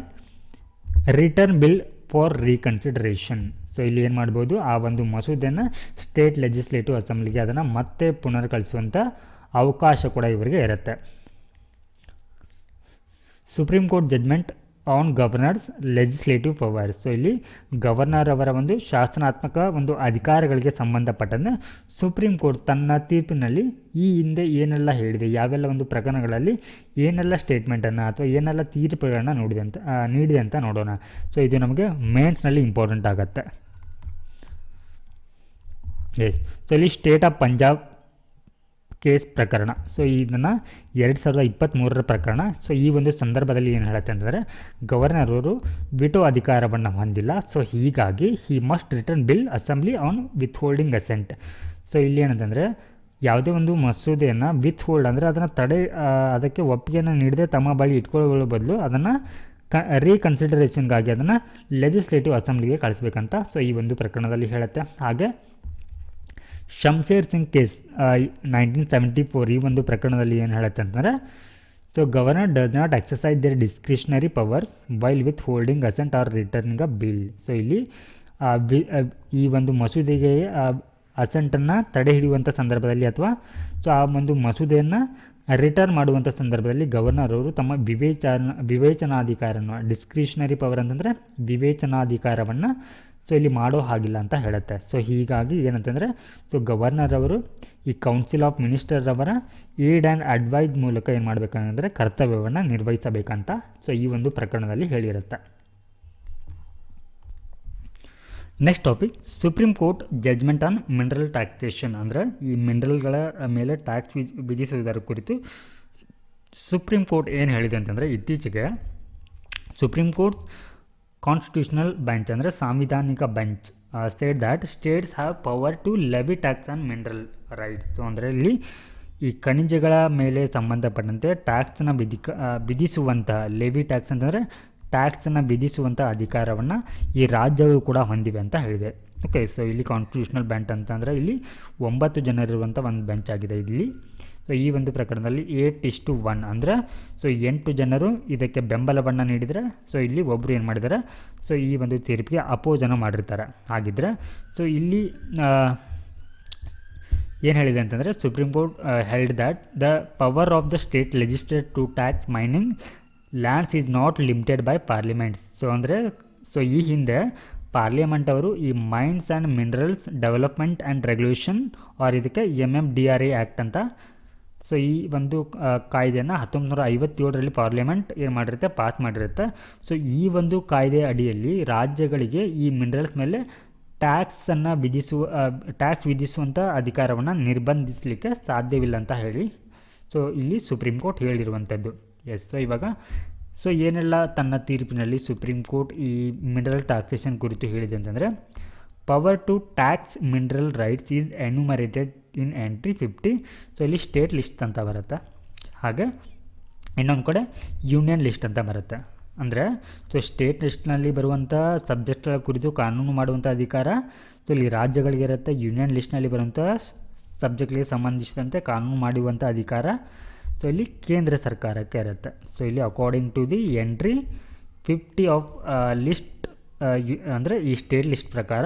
return bill for reconsideration. So ಇಲ್ಲಿ ಏನು ಮಾಡ್ಬೋದು, ಆ ಒಂದು ಮಸೂದೆಯನ್ನು ಸ್ಟೇಟ್ ಲೆಜಿಸ್ಲೇಟಿವ್ ಅಸೆಂಬ್ಲಿಗೆ ಅದನ್ನು ಮತ್ತೆ ಪುನರ್ ಕಳಿಸುವಂಥ ಅವಕಾಶ ಕೂಡ ಇವರಿಗೆ ಇರುತ್ತೆ. Supreme court judgement on governors legislative powers. So ಇಲ್ಲಿ ಗವರ್ನರ್ ಅವರ ಒಂದು ಶಾಸನಾತ್ಮಕ ಒಂದು ಅಧಿಕಾರಗಳಿಗೆ ಸಂಬಂಧಪಟ್ಟಂತೆ ಸುಪ್ರೀಂ ಕೋರ್ಟ್ ತನ್ನ ತೀರ್ಪಿನಲ್ಲಿ ಈ ಹಿಂದೆ ಏನೆಲ್ಲ ಹೇಳಿದೆ, ಯಾವೆಲ್ಲ ಒಂದು ಪ್ರಕರಣಗಳಲ್ಲಿ ಏನೆಲ್ಲ ಸ್ಟೇಟ್ಮೆಂಟನ್ನು ಅಥವಾ ಏನೆಲ್ಲ ತೀರ್ಪುಗಳನ್ನು ನೀಡಿದೆ ಅಂತ ನೋಡೋಣ. ಸೊ ಇದು ನಮಗೆ ಮೇನ್ಸ್ನಲ್ಲಿ ಇಂಪಾರ್ಟೆಂಟ್ ಆಗುತ್ತೆ. ಎಸ್, ಸೊ ಇಲ್ಲಿ ಸ್ಟೇಟ್ ಆಫ್ ಪಂಜಾಬ್ ಕೇಸ್ ಪ್ರಕರಣ. ಸೊ ಇದನ್ನು 2023 ಪ್ರಕರಣ. ಸೊ ಈ ಒಂದು ಸಂದರ್ಭದಲ್ಲಿ ಏನು ಹೇಳುತ್ತೆ ಅಂತಂದರೆ, ಗವರ್ನರ್ ಅವರು ವಿಟೋ ಅಧಿಕಾರವನ್ನು ಹೊಂದಿಲ್ಲ. ಸೊ ಹೀಗಾಗಿ he must return bill assembly on with holding asset. So ಇಲ್ಲಿ ಏನಂತಂದರೆ, ಯಾವುದೇ ಒಂದು ಮಸೂದೆಯನ್ನು ವಿತ್ ಹೋಲ್ಡ್ ಅಂದರೆ ಅದನ್ನು ಅದಕ್ಕೆ ಒಪ್ಪಿಗೆಯನ್ನು ನೀಡದೆ ತಮ್ಮ ಬಳಿ ಇಟ್ಕೊಳ್ಳೋ ಬದಲು ಅದನ್ನು ರೀಕನ್ಸಿಡರೇಷನ್ಗಾಗಿ ಅದನ್ನು ಲೆಜಿಸ್ಲೇಟಿವ್ ಅಸೆಂಬ್ಲಿಗೆ ಕಳಿಸ್ಬೇಕಂತ ಸೊ ಈ ಒಂದು ಪ್ರಕರಣದಲ್ಲಿ ಹೇಳುತ್ತೆ. ಹಾಗೆ ಶಮ್ಶೇರ್ ಸಿಂಗ್ ಕೇಸ್ 1974 ಈ ಒಂದು ಪ್ರಕರಣದಲ್ಲಿ ಏನು ಹೇಳುತ್ತೆ ಅಂತಂದರೆ, so governor does not exercise their discretionary powers while withholding assent or returning a bill. So ಇಲ್ಲಿ ಈ ಒಂದು ಮಸೂದೆಗೆ ಅಸೆಂಟನ್ನು ತಡೆ ಹಿಡಿಯುವಂಥ ಸಂದರ್ಭದಲ್ಲಿ ಅಥವಾ ಸೊ ಆ ಒಂದು ಮಸೂದೆಯನ್ನು ರಿಟರ್ನ್ ಮಾಡುವಂಥ ಸಂದರ್ಭದಲ್ಲಿ ಗವರ್ನರ್ ಅವರು ತಮ್ಮ ವಿವೇಚನಾಧಿಕಾರವನ್ನು, ಡಿಸ್ಕ್ರಿಷನರಿ ಪವರ್ ಅಂತಂದರೆ ವಿವೇಚನಾಧಿಕಾರವನ್ನು ಸೊ ಇಲ್ಲಿ ಮಾಡೋ ಹಾಗಿಲ್ಲ ಅಂತ ಹೇಳುತ್ತೆ. ಸೊ ಹೀಗಾಗಿ ಏನಂತಂದರೆ, ಸೊ ಗವರ್ನರ್ ಅವರು ಈ ಕೌನ್ಸಿಲ್ ಆಫ್ ಮಿನಿಸ್ಟರ್ ಅವರ ಏಡ್ ಆ್ಯಂಡ್ ಅಡ್ವೈಸ್ ಮೂಲಕ ಏನು ಮಾಡಬೇಕಂದ್ರೆ ಕರ್ತವ್ಯವನ್ನು ನಿರ್ವಹಿಸಬೇಕಂತ ಸೊ ಈ ಒಂದು ಪ್ರಕರಣದಲ್ಲಿ ಹೇಳಿರುತ್ತೆ. Next topic, supreme court judgement on mineral taxation. ಅಂದರೆ ಈ ಮಿನರಲ್ಗಳ ಮೇಲೆ ಟ್ಯಾಕ್ಸ್ ವಿಧಿಸುವುದರ ಕುರಿತು ಸುಪ್ರೀಂ ಕೋರ್ಟ್ ಏನು ಹೇಳಿದೆ ಅಂತಂದರೆ, ಇತ್ತೀಚೆಗೆ ಸುಪ್ರೀಂ ಕೋರ್ಟ್ ಕಾನ್ಸ್ಟಿಟ್ಯೂಷನಲ್ ಬೆಂಚ್ ಅಂದರೆ ಸಾಂವಿಧಾನಿಕ bench state that states have power to levy tax on mineral rights. So ಅಂದರೆ ಇಲ್ಲಿ ಈ ಖನಿಜಗಳ ಮೇಲೆ ಸಂಬಂಧಪಟ್ಟಂತೆ ಟ್ಯಾಕ್ಸನ್ನು ವಿಧಿಸುವಂಥ ಲೆವಿ ಟ್ಯಾಕ್ಸ್ ಅಂತಂದರೆ ಟ್ಯಾಕ್ಸನ್ನು ವಿಧಿಸುವಂಥ ಅಧಿಕಾರವನ್ನು ಈ ರಾಜ್ಯಗಳು ಕೂಡ ಹೊಂದಿವೆ ಅಂತ ಹೇಳಿದೆ. ಓಕೆ, ಸೊ ಇಲ್ಲಿ ಕಾನ್ಸ್ಟಿಟ್ಯೂಷನಲ್ ಬೆಂಚ್ ಅಂತಂದರೆ ಇಲ್ಲಿ 9 ಜನರಿರುವಂಥ ಒಂದು ಬೆಂಚ್ ಆಗಿದೆ ಇಲ್ಲಿ. ಸೊ ಈ ಒಂದು ಪ್ರಕರಣದಲ್ಲಿ 8:1 ಅಂದರೆ ಸೊ 8 ಜನರು ಇದಕ್ಕೆ ಬೆಂಬಲವನ್ನು ನೀಡಿದರೆ, ಸೊ ಇಲ್ಲಿ ಒಬ್ಬರು ಏನು ಮಾಡಿದ್ದಾರೆ, ಸೊ ಈ ಒಂದು ತೀರ್ಪಿಗೆ ಅಪೋಸನ್ನು ಮಾಡಿರ್ತಾರೆ. ಹಾಗಿದ್ದರೆ ಸೊ ಇಲ್ಲಿ ಏನು ಹೇಳಿದೆ ಅಂತಂದರೆ, supreme court held that the power of the state legislate to tax mining lands is not limited by parliaments. So ಅಂದರೆ ಸೊ ಈ ಹಿಂದೆ ಪಾರ್ಲಿಮೆಂಟ್ ಅವರು ಈ mines and minerals development and regulation or ಇದಕ್ಕೆ MMDRA ಆ್ಯಕ್ಟ್ ಅಂತ so ಈ ಒಂದು ಕಾಯ್ದೆಯನ್ನು 1957ರಲ್ಲಿ ಪಾರ್ಲಿಮೆಂಟ್ ಏನು ಮಾಡಿರುತ್ತೆ, ಪಾಸ್ ಮಾಡಿರುತ್ತೆ. ಸೊ ಈ ಒಂದು ಕಾಯ್ದೆ ಅಡಿಯಲ್ಲಿ ರಾಜ್ಯಗಳಿಗೆ ಈ ಮಿನರಲ್ಸ್ ಮೇಲೆ ಟ್ಯಾಕ್ಸ್ ವಿಧಿಸುವಂಥ ಅಧಿಕಾರವನ್ನು ನಿರ್ಬಂಧಿಸಲಿಕ್ಕೆ ಸಾಧ್ಯವಿಲ್ಲ ಅಂತ ಹೇಳಿ ಸೊ ಇಲ್ಲಿ ಸುಪ್ರೀಂ ಕೋರ್ಟ್ ಹೇಳಿರುವಂಥದ್ದು. ಎಸ್, ಸೊ ಇವಾಗ ಸೊ ಏನೆಲ್ಲ ತನ್ನ ತೀರ್ಪಿನಲ್ಲಿ ಸುಪ್ರೀಂ ಕೋರ್ಟ್ ಈ ಮಿನರಲ್ ಟ್ಯಾಕ್ಸೇಷನ್ ಕುರಿತು ಹೇಳಿದೆ ಅಂತಂದರೆ, power to tax mineral rights is enumerated in entry 50. So ಇಲ್ಲಿ ಸ್ಟೇಟ್ ಲಿಸ್ಟ್ ಅಂತ ಬರುತ್ತೆ. ಹಾಗೆ ಇನ್ನೊಂದು ಕಡೆ ಯೂನಿಯನ್ ಲಿಸ್ಟ್ ಅಂತ ಬರುತ್ತೆ. ಅಂದರೆ ಸೊ ಸ್ಟೇಟ್ ಲಿಸ್ಟ್ನಲ್ಲಿ ಬರುವಂಥ ಸಬ್ಜೆಕ್ಟ್ಗಳ ಕುರಿತು ಕಾನೂನು ಮಾಡುವಂಥ ಅಧಿಕಾರ ಸೊ ಇಲ್ಲಿ ರಾಜ್ಯಗಳಿಗಿರುತ್ತೆ. ಯೂನಿಯನ್ ಲಿಸ್ಟ್ನಲ್ಲಿ ಬರುವಂಥ ಸಬ್ಜೆಕ್ಟ್ಗಳಿಗೆ ಸಂಬಂಧಿಸಿದಂತೆ ಕಾನೂನು ಮಾಡುವಂಥ ಅಧಿಕಾರ ಸೊ ಇಲ್ಲಿ ಕೇಂದ್ರ ಸರ್ಕಾರಕ್ಕೆ ಇರುತ್ತೆ. ಸೊ ಇಲ್ಲಿ according to the entry 50 of list ಅಂದರೆ ಈ ಸ್ಟೇಟ್ ಲಿಸ್ಟ್ ಪ್ರಕಾರ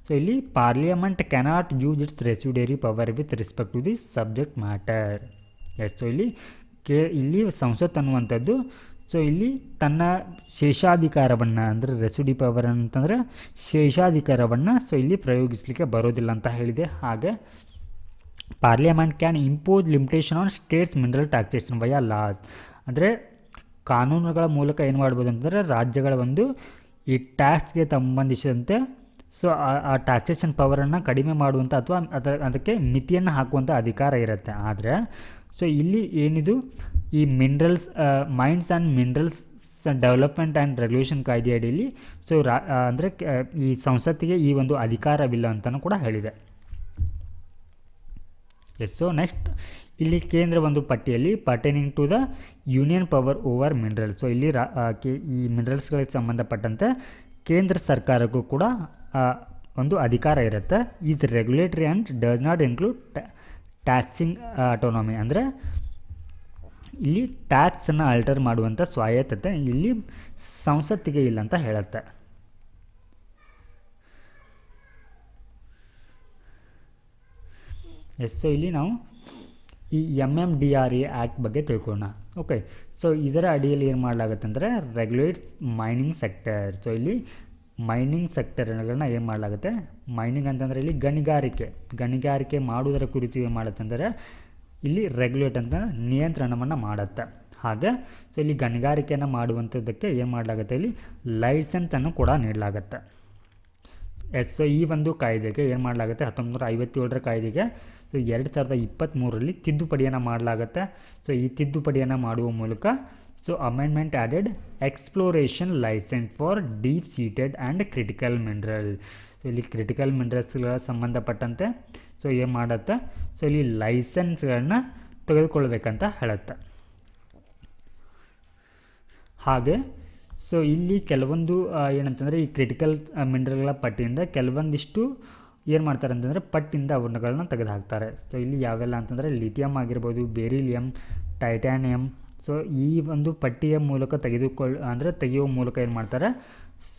ಸೊ ಇಲ್ಲಿ parliament cannot use its residuary power with respect to the subject matter. Yes, so ಇಲ್ಲಿ ಸಂಸತ್ ಅನ್ನುವಂಥದ್ದು ಸೊ ಇಲ್ಲಿ ತನ್ನ ಶೇಷಾಧಿಕಾರವನ್ನು ಅಂದರೆ ರೆಸಿಡ್ಯೂ ಪವರ್ ಅಂತಂದರೆ ಶೇಷಾಧಿಕಾರವನ್ನು ಸೊ ಇಲ್ಲಿ ಪ್ರಯೋಗಿಸಲಿಕ್ಕೆ ಬರೋದಿಲ್ಲ ಅಂತ ಹೇಳಿದೆ. ಹಾಗೆ parliament can impose limitation on States mineral taxation via loss. ಅಂದರೆ ಕಾನೂನುಗಳ ಮೂಲಕ ಏನು ಮಾಡ್ಬೋದು ಅಂತಂದರೆ ರಾಜ್ಯಗಳ ಒಂದು ಈ ಟ್ಯಾಕ್ಸ್ಗೆ ಸಂಬಂಧಿಸಿದಂತೆ ಸೊ ಆ ಟ್ಯಾಕ್ಸೇಷನ್ ಪವರನ್ನು ಕಡಿಮೆ ಮಾಡುವಂಥ ಅಥವಾ ಅದಕ್ಕೆ ಮಿತಿಯನ್ನು ಹಾಕುವಂಥ ಅಧಿಕಾರ ಇರುತ್ತೆ. ಆದರೆ ಸೊ ಇಲ್ಲಿ ಏನಿದು ಈ minerals mains and minerals development and regulation ಕಾಯ್ದೆ ಅಡಿಯಲ್ಲಿ ಸೊ ಅಂದರೆ ಈ ಸಂಸತ್ತಿಗೆ ಈ ಒಂದು ಅಧಿಕಾರವಿಲ್ಲ ಅಂತಲೂ ಕೂಡ ಹೇಳಿದೆ. ಎಸ್, ಸೊ ನೆಕ್ಸ್ಟ್ ಇಲ್ಲಿ ಕೇಂದ್ರ ಒಂದು ಪಟ್ಟಿಯಲ್ಲಿ pertaining to the union power over mineral. So ಇಲ್ಲಿ ಈ ಮಿನರಲ್ಸ್ಗಳಿಗೆ ಸಂಬಂಧಪಟ್ಟಂತೆ ಕೇಂದ್ರ ಸರ್ಕಾರಕ್ಕೂ ಕೂಡ ಒಂದು ಅಧಿಕಾರ ಇರುತ್ತೆ. Is regulatory and does not include taxing autonomy. ಅಂದರೆ ಇಲ್ಲಿ ಟ್ಯಾಕ್ಸನ್ನು ಆಲ್ಟರ್ ಮಾಡುವಂಥ ಸ್ವಾಯತ್ತತೆ ಇಲ್ಲಿ ಸಂಸತ್ತಿಗೆ ಇಲ್ಲ ಅಂತ ಹೇಳುತ್ತೆ. ಸೊ ಇಲ್ಲಿ ನಾವು ಈ MMDRA ಆ್ಯಕ್ಟ್ ಬಗ್ಗೆ ತಿಳ್ಕೊಳ್ಳೋಣ. ಓಕೆ, ಸೊ ಇದರ ಅಡಿಯಲ್ಲಿ ಏನು ಮಾಡಲಾಗುತ್ತೆ ಅಂದರೆ ರೆಗ್ಯುಲೇಟ್ಸ್ ಮೈನಿಂಗ್ ಸೆಕ್ಟರ್. ಸೊ ಇಲ್ಲಿ ಮೈನಿಂಗ್ ಸೆಕ್ಟರ್ಗಳನ್ನ ಏನು ಮಾಡಲಾಗುತ್ತೆ, ಮೈನಿಂಗ್ ಅಂತಂದರೆ ಇಲ್ಲಿ ಗಣಿಗಾರಿಕೆ ಮಾಡುವುದರ ಕುರಿತು ಏನು ಮಾಡುತ್ತೆ ಅಂದರೆ ಇಲ್ಲಿ ರೆಗ್ಯುಲೇಟ್ ಅಂತ ನಿಯಂತ್ರಣವನ್ನು ಮಾಡುತ್ತೆ. ಹಾಗೆ ಸೊ ಇಲ್ಲಿ ಗಣಿಗಾರಿಕೆಯನ್ನು ಮಾಡುವಂಥದ್ದಕ್ಕೆ ಏನು ಮಾಡಲಾಗುತ್ತೆ, ಇಲ್ಲಿ ಲೈಸೆನ್ಸನ್ನು ಕೂಡ ನೀಡಲಾಗುತ್ತೆ. ಸೊ ಈ ಒಂದು ಕಾಯ್ದೆಗೆ ಏನು ಮಾಡಲಾಗುತ್ತೆ, 1957 ಕಾಯ್ದೆಗೆ ಸೊ 2023 ತಿದ್ದುಪಡಿಯನ್ನು ಮಾಡಲಾಗುತ್ತೆ. ಸೊ ಈ ತಿದ್ದುಪಡಿಯನ್ನು ಮಾಡುವ ಮೂಲಕ so amendment added exploration license for deep seated and critical mineral. So ಇಲ್ಲಿ ಕ್ರಿಟಿಕಲ್ ಮಿನರಲ್ಸ್ಗಳ ಸಂಬಂಧಪಟ್ಟಂತೆ ಸೊ ಏನು ಮಾಡುತ್ತೆ, ಸೊ ಇಲ್ಲಿ ಲೈಸೆನ್ಸ್ಗಳನ್ನ ತೆಗೆದುಕೊಳ್ಬೇಕಂತ ಹೇಳುತ್ತೆ. ಹಾಗೆ ಸೊ ಇಲ್ಲಿ ಕೆಲವೊಂದು ಏನಂತಂದರೆ ಈ ಕ್ರಿಟಿಕಲ್ ಮಿನರಲ್ಗಳ ಪಟ್ಟಿಯಿಂದ ಕೆಲವೊಂದಿಷ್ಟು ಏನು ಮಾಡ್ತಾರೆ ಅಂತಂದರೆ ಪಟ್ಟಿಯಿಂದ ಅವನ್ನಗಳನ್ನ ತೆಗೆದು ಹಾಕ್ತಾರೆ. ಸೊ ಇಲ್ಲಿ ಯಾವೆಲ್ಲ ಅಂತಂದರೆ ಲಿಥಿಯಮ್ ಆಗಿರ್ಬೋದು, ಬೆರಿಲಿಯಮ್, ಟೈಟಾನಿಯಮ್. ಸೊ ಈ ಒಂದು ಪಟ್ಟಿಯ ಮೂಲಕ ತೆಗೆಯುವ ಮೂಲಕ ಏನು ಮಾಡ್ತಾರೆ,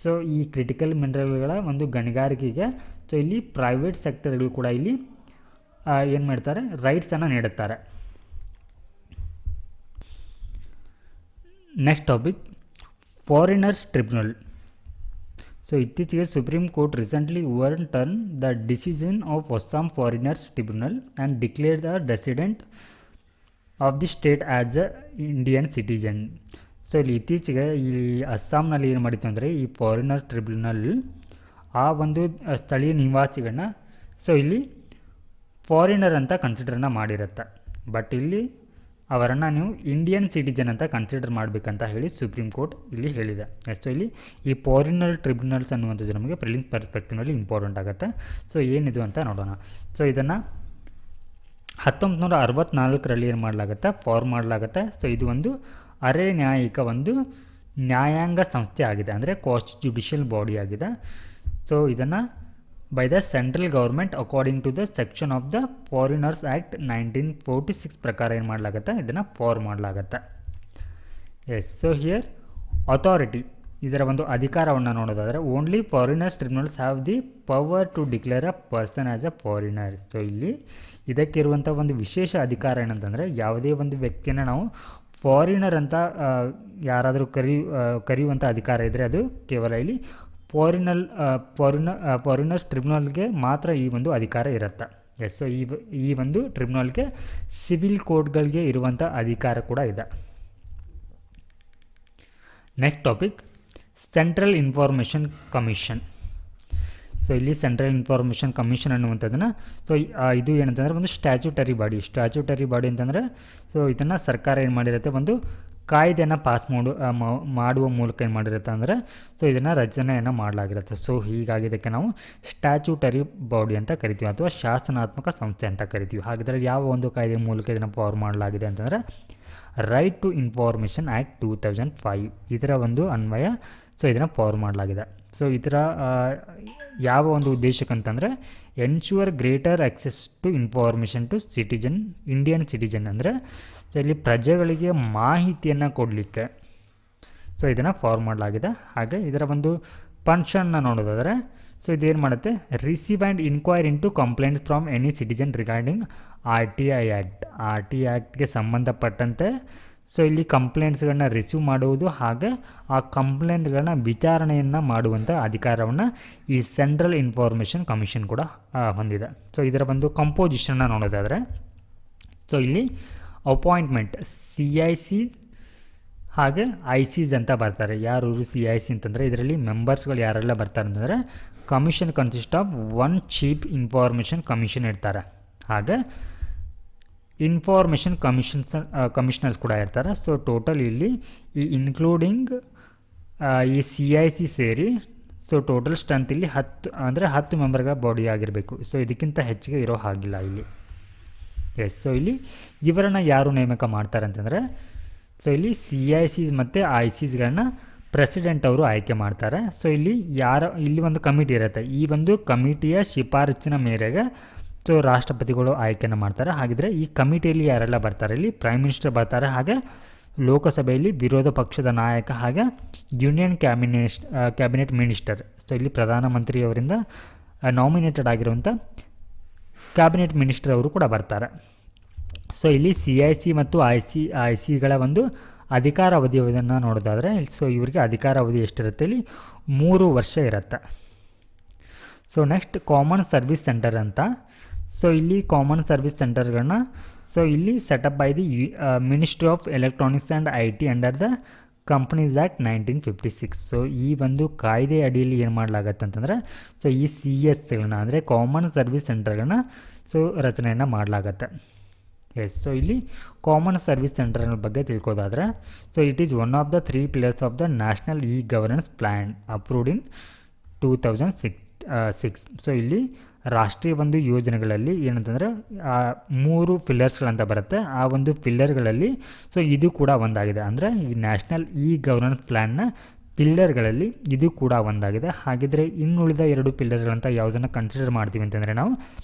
ಸೊ ಈ ಕ್ರಿಟಿಕಲ್ ಮಿನರಲ್ಗಳ ಒಂದು ಗಣಿಗಾರಿಕೆಗೆ ಸೊ ಇಲ್ಲಿ ಪ್ರೈವೇಟ್ ಸೆಕ್ಟರ್ಗಳು ಕೂಡ ಇಲ್ಲಿ ಏನು ಮಾಡ್ತಾರೆ, ರೈಟ್ಸನ್ನು ನೀಡುತ್ತಾರೆ. Next topic, foreigners tribunal. So ಇತ್ತೀಚೆಗೆ supreme court recently overturn the decision of Assam foreigners tribunal and declare the resident of the state as a Indian citizen. So ಇಲ್ಲಿ ಇತ್ತೀಚೆಗೆ ಈ ಅಸ್ಸಾಂನಲ್ಲಿ ಏನು ಮಾಡಿತ್ತು ಅಂದರೆ ಈ ಫಾರಿನರ್ ಟ್ರಿಬ್ಯುನಲ್ ಆ ಒಂದು ಸ್ಥಳೀಯ ನಿವಾಸಿಗಳನ್ನ ಸೊ ಇಲ್ಲಿ ಫಾರಿನರ್ ಅಂತ ಕನ್ಸಿಡರ್ನ ಮಾಡಿರುತ್ತೆ. ಬಟ್ ಇಲ್ಲಿ ಅವರನ್ನು ನೀವು ಇಂಡಿಯನ್ ಸಿಟಿಜನ್ ಅಂತ ಕನ್ಸಿಡರ್ ಮಾಡಬೇಕಂತ ಹೇಳಿ ಸುಪ್ರೀಂ ಕೋರ್ಟ್ ಇಲ್ಲಿ ಹೇಳಿದೆ. ಸೊ ಇಲ್ಲಿ ಈ ಫಾರಿನರ್ ಟ್ರಿಬ್ಯುನಲ್ಸ್ ಅನ್ನುವಂಥದ್ದು ನಮಗೆ ಪ್ರಿಲಿಮ್ಸ್ ಪರ್ಸ್ಪೆಕ್ಟಿವ್ನಲ್ಲಿ ಇಂಪಾರ್ಟೆಂಟ್ ಆಗುತ್ತೆ. ಸೊ ಏನಿದು ಅಂತ ನೋಡೋಣ. ಸೊ ಇದನ್ನು 1964 ಏನು ಮಾಡಲಾಗುತ್ತೆ, ಫಾರ್ಮ್ ಮಾಡಲಾಗುತ್ತೆ. ಸೊ ಇದು ಒಂದು ಅರೆ ನ್ಯಾಯಿಕ ಒಂದು ನ್ಯಾಯಾಂಗ ಸಂಸ್ಥೆ ಆಗಿದೆ, ಅಂದರೆ ಕಾಸ್ಟ್ ಜುಡಿಷಿಯಲ್ ಬಾಡಿ ಆಗಿದೆ. ಸೊ ಇದನ್ನು by the central government according to the section of the foreigners act 1946 ಪ್ರಕಾರ ಏನು ಮಾಡಲಾಗುತ್ತೆ, ಇದನ್ನು ಫಾರ್ಮ್ ಮಾಡಲಾಗುತ್ತೆ. ಎಸ್, ಸೊ ಹಿಯರ್ ಅಥಾರಿಟಿ, ಇದರ ಒಂದು ಅಧಿಕಾರವನ್ನು ನೋಡೋದಾದರೆ only foreigners tribunals have the power to declare a person as a foreigner. So ಇಲ್ಲಿ ಇದಕ್ಕಿರುವಂಥ ಒಂದು ವಿಶೇಷ ಅಧಿಕಾರ ಏನಂತಂದರೆ ಯಾವುದೇ ಒಂದು ವ್ಯಕ್ತಿಯನ್ನು ನಾವು ಫಾರಿನರ್ ಅಂತ ಯಾರಾದರೂ ಕರೆಯುವಂಥ ಅಧಿಕಾರ ಇದ್ದರೆ ಅದು ಕೇವಲ ಇಲ್ಲಿ ಫಾರಿನರ್ಸ್ ಟ್ರಿಬ್ಯುನಲ್ಗೆ ಮಾತ್ರ ಈ ಒಂದು ಅಧಿಕಾರ ಇರುತ್ತೆ. ಎಸ್, ಸೊ ಈ ಒಂದು ಟ್ರಿಬ್ಯುನಲ್ಗೆ ಸಿವಿಲ್ ಕೋರ್ಟ್ಗಳಿಗೆ ಇರುವಂಥ ಅಧಿಕಾರ ಕೂಡ ಇದೆ. Next topic, central information commission. So ಇಲ್ಲಿ ಸೆಂಟ್ರಲ್ ಇನ್ಫಾರ್ಮೇಷನ್ ಕಮಿಷನ್ ಅನ್ನುವಂಥದ್ದನ್ನು ಸೊ ಇದು ಏನಂತಂದರೆ ಒಂದು ಸ್ಟ್ಯಾಚ್ಯೂಟರಿ ಬಾಡಿ ಅಂತಂದರೆ ಸೊ ಇದನ್ನು ಸರ್ಕಾರ ಏನು ಮಾಡಿರುತ್ತೆ, ಒಂದು ಕಾಯ್ದೆಯನ್ನು ಪಾಸ್ ಮಾಡುವ ಮೂಲಕ ಏನು ಮಾಡಿರುತ್ತೆ ಅಂದರೆ ಸೊ ಇದನ್ನು ರಚನೆಯನ್ನು ಮಾಡಲಾಗಿರುತ್ತೆ. ಸೊ ಹೀಗಾಗಿ ಇದಕ್ಕೆ ನಾವು ಸ್ಟ್ಯಾಚ್ಯೂಟರಿ ಬಾಡಿ ಅಂತ ಕರಿತೀವಿ ಅಥವಾ ಶಾಸನಾತ್ಮಕ ಸಂಸ್ಥೆ ಅಂತ ಕರಿತೀವಿ. ಹಾಗಿದ್ರೆ ಯಾವ ಒಂದು ಕಾಯ್ದೆ ಮೂಲಕ ಇದನ್ನು ಫಾರ್ಮ್ ಮಾಡಲಾಗಿದೆ ಅಂತಂದರೆ ರೈಟ್ ಟು ಇನ್ಫಾರ್ಮೇಷನ್ ಆ್ಯಕ್ಟ್ 2005 ಇದರ ಒಂದು ಅನ್ವಯ ಸೊ ಇದನ್ನು ಫಾರ್ಮ್ ಮಾಡಲಾಗಿದೆ. ಸೊ ಇದರ ಯಾವ ಒಂದು ಉದ್ದೇಶಕ್ಕಂತಂದರೆ ensure greater access to information to Indian citizen, ಅಂದರೆ ಸೊ ಇಲ್ಲಿ ಪ್ರಜೆಗಳಿಗೆ ಮಾಹಿತಿಯನ್ನು ಕೊಡಲಿಕ್ಕೆ ಸೊ ಇದನ್ನು ಫಾರ್ಮ್ ಮಾಡಲಾಗಿದೆ. ಹಾಗೆ ಇದರ ಒಂದು ಫಂಕ್ಷನ್ನ ನೋಡೋದಾದರೆ ಸೊ ಇದೇನು ಮಾಡುತ್ತೆ, receive and inquire into complaints from any citizen regarding RTI ಆ್ಯಕ್ಟ್ಗೆ ಸಂಬಂಧಪಟ್ಟಂತೆ ಸೊ ಇಲ್ಲಿ ಕಂಪ್ಲೇಂಟ್ಸ್ಗಳನ್ನ ರಿಸೀವ್ ಮಾಡುವುದು ಹಾಗೆ ಆ ಕಂಪ್ಲೇಂಟ್ಗಳನ್ನ ವಿಚಾರಣೆಯನ್ನು ಮಾಡುವಂಥ ಅಧಿಕಾರವನ್ನು ಈ ಸೆಂಟ್ರಲ್ ಇನ್ಫಾರ್ಮೇಷನ್ ಕಮಿಷನ್ ಕೂಡ ಹೊಂದಿದೆ. ಸೊ ಇದರ ಒಂದು ಕಂಪೋಸಿಷನ್ನ ನೋಡೋದಾದರೆ ಸೊ ಇಲ್ಲಿ ಅಪಾಯಿಂಟ್ಮೆಂಟ್ CIC ಹಾಗೆ ICs ಅಂತ ಬರ್ತಾರೆ. ಯಾರು CIC ಅಂತಂದರೆ ಇದರಲ್ಲಿ ಮೆಂಬರ್ಸ್ಗಳು ಯಾರೆಲ್ಲ ಬರ್ತಾರೆ ಅಂತಂದರೆ commission consist of 1 chief information commission ಇರ್ತಾರೆ, ಹಾಗೆ ಇನ್ಫಾರ್ಮೇಷನ್ ಕಮಿಷನರ್ಸ್ ಕೂಡ ಇರ್ತಾರೆ. ಸೊ ಟೋಟಲ್ ಇಲ್ಲಿ ಈ ಇನ್ಕ್ಲೂಡಿಂಗ್ ಈ CIC ಸೇರಿ ಸೊ ಟೋಟಲ್ ಸ್ಟ್ರೆಂತ್ ಇಲ್ಲಿ 10 ಮೆಂಬರ್ಗಳ ಬಾಡಿ ಆಗಿರಬೇಕು. ಸೊ ಇದಕ್ಕಿಂತ ಹೆಚ್ಚಿಗೆ ಇರೋ ಹಾಗಿಲ್ಲ ಇಲ್ಲಿ. ಎಸ್, ಸೊ ಇಲ್ಲಿ ಇವರನ್ನು ಯಾರು ನೇಮಕ ಮಾಡ್ತಾರೆ ಅಂತಂದರೆ ಸೊ ಇಲ್ಲಿ CIC ಮತ್ತು ICsಗಳನ್ನ ಪ್ರೆಸಿಡೆಂಟ್ ಅವರು ಆಯ್ಕೆ ಮಾಡ್ತಾರೆ. ಸೊ ಇಲ್ಲಿ ಒಂದು ಕಮಿಟಿ ಇರುತ್ತೆ. ಈ ಒಂದು ಕಮಿಟಿಯ ಶಿಫಾರಸ್ಸಿನ ಮೇರೆಗೆ ಸೊ ರಾಷ್ಟ್ರಪತಿಗಳು ಆಯ್ಕೆಯನ್ನು ಮಾಡ್ತಾರೆ. ಹಾಗಿದ್ರೆ ಈ ಕಮಿಟಿಯಲ್ಲಿ ಯಾರೆಲ್ಲ ಬರ್ತಾರೆ, ಇಲ್ಲಿ ಪ್ರೈಮ್ ಮಿನಿಸ್ಟರ್ ಬರ್ತಾರೆ, ಹಾಗೆ ಲೋಕಸಭೆಯಲ್ಲಿ ವಿರೋಧ ಪಕ್ಷದ ನಾಯಕ, ಹಾಗೆ ಯೂನಿಯನ್ ಕ್ಯಾಬಿನೆಟ್ ಮಿನಿಸ್ಟರ್. ಸೊ ಇಲ್ಲಿ ಪ್ರಧಾನಮಂತ್ರಿಯವರಿಂದ ನಾಮಿನೇಟೆಡ್ ಆಗಿರುವಂಥ ಕ್ಯಾಬಿನೆಟ್ ಮಿನಿಸ್ಟರ್ ಅವರು ಕೂಡ ಬರ್ತಾರೆ. ಸೊ ಇಲ್ಲಿ CIC ಮತ್ತು ICಗಳ ಒಂದು ಅಧಿಕಾರ ಅವಧಿಯನ್ನು ನೋಡೋದಾದರೆ, ಸೊ ಇವರಿಗೆ ಅಧಿಕಾರ ಅವಧಿ ಎಷ್ಟಿರುತ್ತೆ, ಇಲ್ಲಿ 3 ವರ್ಷ ಇರುತ್ತೆ. So next common service centre ಅಂತ. ಸೊ ಇಲ್ಲಿ ಕಾಮನ್ ಸರ್ವಿಸ್ ಸೆಂಟರ್ಗಳನ್ನ ಸೊ ಇಲ್ಲಿ set up by the ministry of electronics and IT under the companies act 1956. So ಈ ಒಂದು ಕಾಯ್ದೆ ಅಡಿಯಲ್ಲಿ ಏನು ಮಾಡಲಾಗತ್ತೆ ಅಂತಂದರೆ, ಸೊ ಈ CSಗಳನ್ನ ಅಂದರೆ ಕಾಮನ್ ಸರ್ವಿಸ್ ಸೆಂಟರ್ಗಳನ್ನ ಸೊ ರಚನೆಯನ್ನು ಮಾಡಲಾಗತ್ತೆ. ಎಸ್, ಸೊ ಇಲ್ಲಿ ಕಾಮನ್ ಸರ್ವಿಸ್ ಸೆಂಟರ್ಗಳ ಬಗ್ಗೆ ತಿಳ್ಕೋದಾದರೆ, so it is one of the 3 pillars of the national governance plan approved in 2006. So ಇಲ್ಲಿ ರಾಷ್ಟ್ರೀಯ ಒಂದು ಯೋಜನೆಗಳಲ್ಲಿ ಏನಂತಂದರೆ 3 ಪಿಲ್ಲರ್ಸ್ಗಳಂತ ಬರುತ್ತೆ. ಆ ಒಂದು ಪಿಲ್ಲರ್ಗಳಲ್ಲಿ ಸೊ ಇದು ಕೂಡ ಒಂದಾಗಿದೆ. ಅಂದರೆ ಈ ನ್ಯಾಷನಲ್ ಗವರ್ನೆನ್ಸ್ ಪ್ಲ್ಯಾನ್ನ ಪಿಲ್ಲರ್ಗಳಲ್ಲಿ ಇದು ಕೂಡ ಒಂದಾಗಿದೆ. ಹಾಗಿದ್ರೆ ಇನ್ನುಳಿದ 2 ಪಿಲ್ಲರ್ಗಳಂತ ಯಾವುದನ್ನು ಕನ್ಸಿಡರ್ ಮಾಡ್ತೀವಿ ಅಂತಂದರೆ, ನಾವು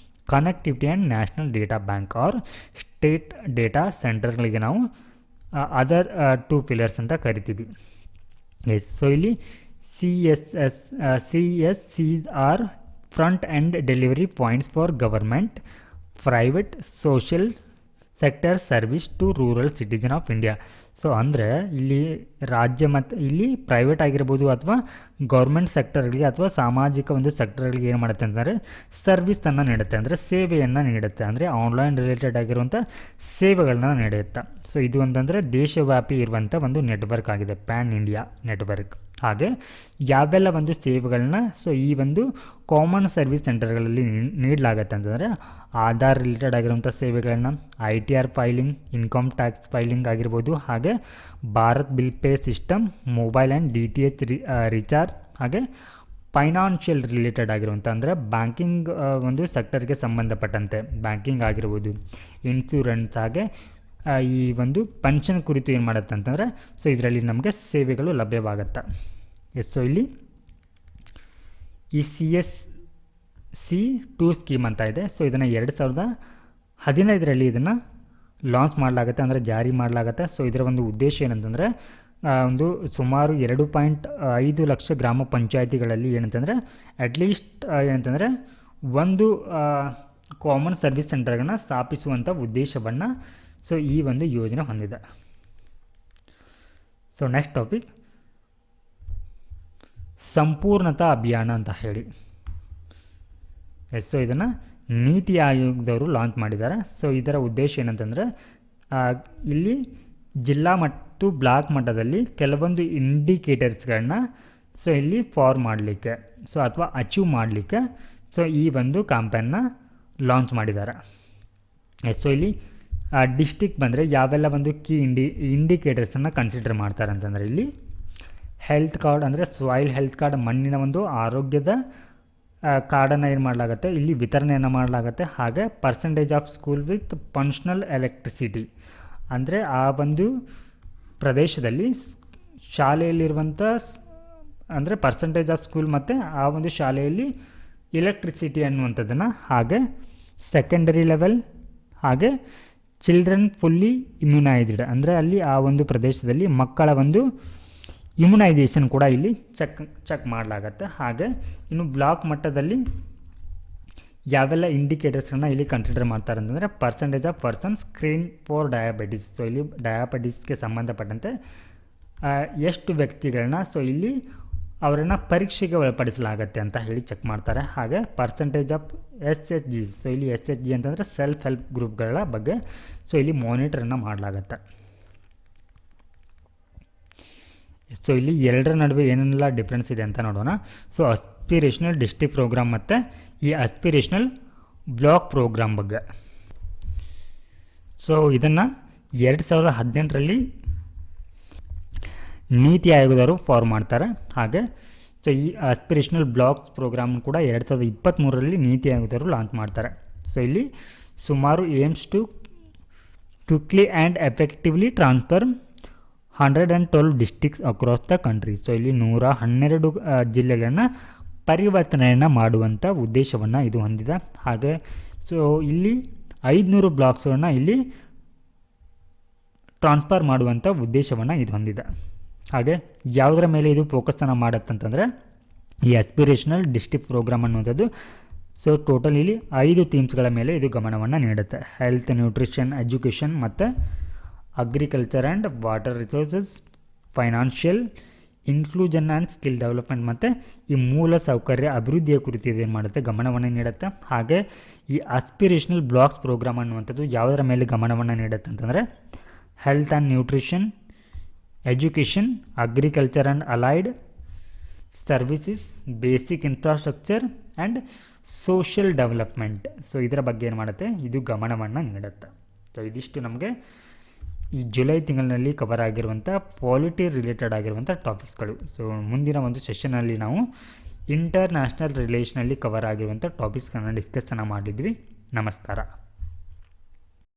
connectivity and national data bank or state data ಸೆಂಟರ್ಗಳಿಗೆ ನಾವು ಅದರ್ 2 ಪಿಲ್ಲರ್ಸ್ ಅಂತ ಕರಿತೀವಿ. ಎಸ್, ಸೊ ಇಲ್ಲಿ CSCs are front end delivery points for government, private, social sector service to rural citizen of India. So ಅಂದರೆ ಇಲ್ಲಿ ರಾಜ್ಯ ಮತ್ತು ಇಲ್ಲಿ ಪ್ರೈವೇಟ್ ಆಗಿರ್ಬೋದು ಅಥವಾ ಗೌರ್ಮೆಂಟ್ ಸೆಕ್ಟರ್ಗಳಿಗೆ ಅಥವಾ ಸಾಮಾಜಿಕ ಒಂದು ಸೆಕ್ಟರ್ಗಳಿಗೆ ಏನು ಮಾಡುತ್ತೆ ಅಂತಂದರೆ ಸರ್ವಿಸನ್ನು ನೀಡುತ್ತೆ, ಅಂದರೆ ಸೇವೆಯನ್ನು ನೀಡುತ್ತೆ, ಅಂದರೆ ಆನ್ಲೈನ್ ರಿಲೇಟೆಡ್ ಆಗಿರುವಂಥ ಸೇವೆಗಳನ್ನ ನೀಡುತ್ತೆ. ಸೊ ಇದು ಒಂದಂದರೆ ದೇಶವ್ಯಾಪಿ ಇರುವಂಥ ಒಂದು ನೆಟ್ವರ್ಕ್ ಆಗಿದೆ, ಪ್ಯಾನ್ ಇಂಡಿಯಾ ನೆಟ್ವರ್ಕ್. ಹಾಗೆ ಯಾವೆಲ್ಲ ಒಂದು ಸೇವೆಗಳನ್ನ ಸೊ ಈ ಒಂದು ಕಾಮನ್ ಸರ್ವಿಸ್ ಸೆಂಟರ್ಗಳಲ್ಲಿ ನೀಡಲಾಗತ್ತೆ ಅಂತಂದರೆ, ಆಧಾರ್ ರಿಲೇಟೆಡ್ ಆಗಿರುವಂಥ ಸೇವೆಗಳನ್ನ, ITR filing, income tax filing ಆಗಿರ್ಬೋದು, ಹಾಗೆ Bharat bill pay system, mobile and DTH recharge, ಹಾಗೆ ಫೈನಾನ್ಷಿಯಲ್ ರಿಲೇಟೆಡ್ ಆಗಿರುವಂಥ ಅಂದರೆ ಬ್ಯಾಂಕಿಂಗ್ ಒಂದು ಸೆಕ್ಟರ್ಗೆ ಸಂಬಂಧಪಟ್ಟಂತೆ ಬ್ಯಾಂಕಿಂಗ್ ಆಗಿರ್ಬೋದು, ಇನ್ಶೂರೆನ್ಸ್, ಹಾಗೆ ಈ ಒಂದು ಪೆನ್ಷನ್ ಕುರಿತು ಏನು ಮಾಡುತ್ತೆ ಅಂತಂದರೆ, ಸೊ ಇದರಲ್ಲಿ ನಮಗೆ ಸೇವೆಗಳು ಲಭ್ಯವಾಗುತ್ತೆ. ಎಸ್, ಸೊ ಇಲ್ಲಿ ಈ CSC2 ಸ್ಕೀಮ್ ಅಂತ ಇದೆ. ಸೊ ಇದನ್ನು 2015ರಲ್ಲಿ ಇದನ್ನು ಲಾಂಚ್ ಮಾಡಲಾಗುತ್ತೆ, ಅಂದರೆ ಜಾರಿ ಮಾಡಲಾಗುತ್ತೆ. ಸೊ ಇದರ ಒಂದು ಉದ್ದೇಶ ಏನಂತಂದರೆ, ಒಂದು ಸುಮಾರು 2.5 ಲಕ್ಷ ಗ್ರಾಮ ಪಂಚಾಯಿತಿಗಳಲ್ಲಿ ಏನಂತಂದರೆ ಅಟ್ಲೀಸ್ಟ್ ಏನಂತಂದರೆ ಒಂದು ಕಾಮನ್ ಸರ್ವಿಸ್ ಸೆಂಟರ್ಗಳನ್ನ ಸ್ಥಾಪಿಸುವಂಥ ಉದ್ದೇಶವನ್ನು ಸೊ ಈ ಒಂದು ಯೋಜನೆ ಹೊಂದಿದೆ. ಸೊ ನೆಕ್ಸ್ಟ್ ಟಾಪಿಕ್ ಸಂಪೂರ್ಣತಾ ಅಭಿಯಾನ ಅಂತ ಹೇಳಿ. ಎಸ್, ಸೊ ಇದನ್ನು ನೀತಿ ಆಯೋಗದವರು ಲಾಂಚ್ ಮಾಡಿದ್ದಾರೆ. ಸೊ ಇದರ ಉದ್ದೇಶ ಏನಂತಂದರೆ, ಇಲ್ಲಿ ಜಿಲ್ಲಾ ಮತ್ತು ಬ್ಲಾಕ್ ಮಟ್ಟದಲ್ಲಿ ಕೆಲವೊಂದು ಇಂಡಿಕೇಟರ್ಸ್ಗಳನ್ನ ಸೊ ಇಲ್ಲಿ ಫಾರ್ ಮಾಡಲಿಕ್ಕೆ ಸೊ ಅಥವಾ ಅಚೀವ್ ಮಾಡಲಿಕ್ಕೆ ಸೊ ಈ ಒಂದು ಕ್ಯಾಂಪೇನ್ನ ಲಾಂಚ್ ಮಾಡಿದ್ದಾರೆ. ಎಸ್, ಸೊ ಇಲ್ಲಿ ಡಿಸ್ಟಿಕ್ ಬಂದರೆ ಯಾವೆಲ್ಲ ಒಂದು ಕೀ ಇಂಡಿಕೇಟರ್ಸನ್ನು ಕನ್ಸಿಡರ್ ಮಾಡ್ತಾರೆ ಅಂತಂದರೆ, ಇಲ್ಲಿ ಹೆಲ್ತ್ ಕಾರ್ಡ್ ಅಂದರೆ ಸಾಯಿಲ್ ಹೆಲ್ತ್ ಕಾರ್ಡ್, ಮಣ್ಣಿನ ಒಂದು ಆರೋಗ್ಯದ ಕಾರ್ಡನ್ನು ಏನು ಮಾಡಲಾಗುತ್ತೆ, ಇಲ್ಲಿ ವಿತರಣೆಯನ್ನು ಮಾಡಲಾಗುತ್ತೆ. ಹಾಗೆ percentage of school with functional electricity, ಅಂದರೆ ಆ ಒಂದು ಪ್ರದೇಶದಲ್ಲಿ ಶಾಲೆಯಲ್ಲಿರುವಂಥ ಅಂದರೆ ಪರ್ಸೆಂಟೇಜ್ ಆಫ್ ಸ್ಕೂಲ್ ಮತ್ತು ಆ ಒಂದು ಶಾಲೆಯಲ್ಲಿ ಎಲೆಕ್ಟ್ರಿಸಿಟಿ ಅನ್ನುವಂಥದ್ದನ್ನು, ಹಾಗೆ ಸೆಕೆಂಡರಿ ಲೆವೆಲ್, ಹಾಗೆ ಚಿಲ್ಡ್ರನ್ ಫುಲ್ಲಿ ಇಮ್ಯುನೈಸ್ಡ್, ಅಂದರೆ ಅಲ್ಲಿ ಆ ಒಂದು ಪ್ರದೇಶದಲ್ಲಿ ಮಕ್ಕಳ ಒಂದು ಇಮ್ಯುನೈಸೇಷನ್ ಕೂಡ ಇಲ್ಲಿ ಚೆಕ್ ಮಾಡಲಾಗತ್ತೆ. ಹಾಗೆ ಇನ್ನು ಬ್ಲಾಕ್ ಮಟ್ಟದಲ್ಲಿ ಯಾವೆಲ್ಲ ಇಂಡಿಕೇಟರ್ಸ್ಗಳನ್ನ ಇಲ್ಲಿ ಕನ್ಸಿಡರ್ ಮಾಡ್ತಾರೆ ಅಂತಂದರೆ, percentage of person screen for diabetes. So ಇಲ್ಲಿ ಡಯಾಬಿಟಿಸ್ಗೆ ಸಂಬಂಧಪಟ್ಟಂತೆ ಎಷ್ಟು ವ್ಯಕ್ತಿಗಳನ್ನ ಸೊ ಇಲ್ಲಿ ಅವರನ್ನು ಪರೀಕ್ಷೆಗೆ ಒಳಪಡಿಸಲಾಗತ್ತೆ ಅಂತ ಹೇಳಿ ಚೆಕ್ ಮಾಡ್ತಾರೆ. ಹಾಗೆ ಪರ್ಸೆಂಟೇಜ್ ಆಫ್ SHG, ಸೊ ಇಲ್ಲಿ SHG ಅಂತಂದರೆ ಸೆಲ್ಫ್ ಹೆಲ್ಪ್ ಗ್ರೂಪ್ಗಳ ಬಗ್ಗೆ ಸೊ ಇಲ್ಲಿ ಮಾನಿಟರನ್ನು ಮಾಡಲಾಗತ್ತೆ. ಸೊ ಇಲ್ಲಿ ಎರಡರ ನಡುವೆ ಏನೆಲ್ಲ ಡಿಫ್ರೆನ್ಸ್ ಇದೆ ಅಂತ ನೋಡೋಣ. ಸೊ ಅಸ್ಪಿರೇಷನಲ್ ಡಿಸ್ಟ್ರಿಕ್ಟ್ ಪ್ರೋಗ್ರಾಮ್ ಮತ್ತು ಈ ಅಸ್ಪಿರೇಷನಲ್ ಬ್ಲಾಕ್ ಪ್ರೋಗ್ರಾಮ್ ಬಗ್ಗೆ. ಸೊ ಇದನ್ನು 2018ರಲ್ಲಿ ನೀತಿ ಆಯೋಗದವರು ಫಾರ್ಮ್ ಮಾಡ್ತಾರೆ. ಹಾಗೆ ಸೊ ಈ ಆಸ್ಪಿರೇಷನಲ್ ಬ್ಲಾಕ್ಸ್ ಪ್ರೋಗ್ರಾಮ್ ಕೂಡ 2023ರಲ್ಲಿ ನೀತಿ ಆಯೋಗದವರು ಲಾಂಚ್ ಮಾಡ್ತಾರೆ. ಸೊ ಇಲ್ಲಿ ಸುಮಾರು aims to quickly and effectively transfer 112 districts across the country. So ಇಲ್ಲಿ 112 ಜಿಲ್ಲೆಗಳನ್ನು ಪರಿವರ್ತನೆಯನ್ನು ಮಾಡುವಂಥ ಉದ್ದೇಶವನ್ನು ಇದು ಹೊಂದಿದೆ. ಹಾಗೆ ಸೊ ಇಲ್ಲಿ 500 ಬ್ಲಾಕ್ಸ್ಗಳನ್ನ ಇಲ್ಲಿ ಟ್ರಾನ್ಸ್ಫರ್ ಮಾಡುವಂಥ ಉದ್ದೇಶವನ್ನು ಇದು ಹೊಂದಿದೆ. ಹಾಗೆ ಯಾವುದರ ಮೇಲೆ ಇದು ಫೋಕಸನ್ನು ಮಾಡುತ್ತಂತಂದರೆ ಈ ಆಸ್ಪಿರೇಷನಲ್ ಡಿಸ್ಟ್ರಿಕ್ಟ್ ಪ್ರೋಗ್ರಾಮ್ ಅನ್ನುವಂಥದ್ದು. ಸೊ ಟೋಟಲ್ ಇಲ್ಲಿ 5 ಥೀಮ್ಸ್ಗಳ ಮೇಲೆ ಇದು ಗಮನವನ್ನು ನೀಡುತ್ತೆ. ಹೆಲ್ತ್, ನ್ಯೂಟ್ರಿಷನ್, ಎಜುಕೇಷನ್ ಮತ್ತು agriculture and water resources, financial inclusion and skill development ಮತ್ತು ಈ ಮೂಲ ಸೌಕರ್ಯ ಅಭಿವೃದ್ಧಿಯ ಕುರಿತು ಇದೇನು ಮಾಡುತ್ತೆ, ಗಮನವನ್ನು ನೀಡುತ್ತೆ. ಹಾಗೆ ಈ ಆಸ್ಪಿರೇಷನಲ್ ಬ್ಲಾಕ್ಸ್ ಪ್ರೋಗ್ರಾಮ್ ಅನ್ನುವಂಥದ್ದು ಯಾವುದರ ಮೇಲೆ ಗಮನವನ್ನು ನೀಡುತ್ತೆ ಅಂತಂದರೆ health and nutrition, education, agriculture and allied services, basic infrastructure and social development. So ಇದರ ಬಗ್ಗೆ ಏನು ಮಾಡುತ್ತೆ, ಇದು ಗಮನವನ್ನು ನೀಡುತ್ತೆ. ಸೊ ಇದಿಷ್ಟು ನಮಗೆ ಈ ಜುಲೈ ತಿಂಗಳಿನಲ್ಲಿ ಕವರ್ ಆಗಿರುವಂಥ ಪಾಲಿಟಿ ರಿಲೇಟೆಡ್ ಆಗಿರುವಂಥ ಟಾಪಿಕ್ಸ್ಗಳು. ಸೊ ಮುಂದಿನ ಒಂದು ಸೆಷನಲ್ಲಿ ನಾವು ಇಂಟರ್ನ್ಯಾಷನಲ್ ರಿಲೇಷನಲ್ಲಿ ಕವರ್ ಆಗಿರುವಂಥ ಟಾಪಿಕ್ಸ್ಗಳನ್ನ ಡಿಸ್ಕಸ್ಸನ್ನು ಮಾಡಿದ್ವಿ. ನಮಸ್ಕಾರ.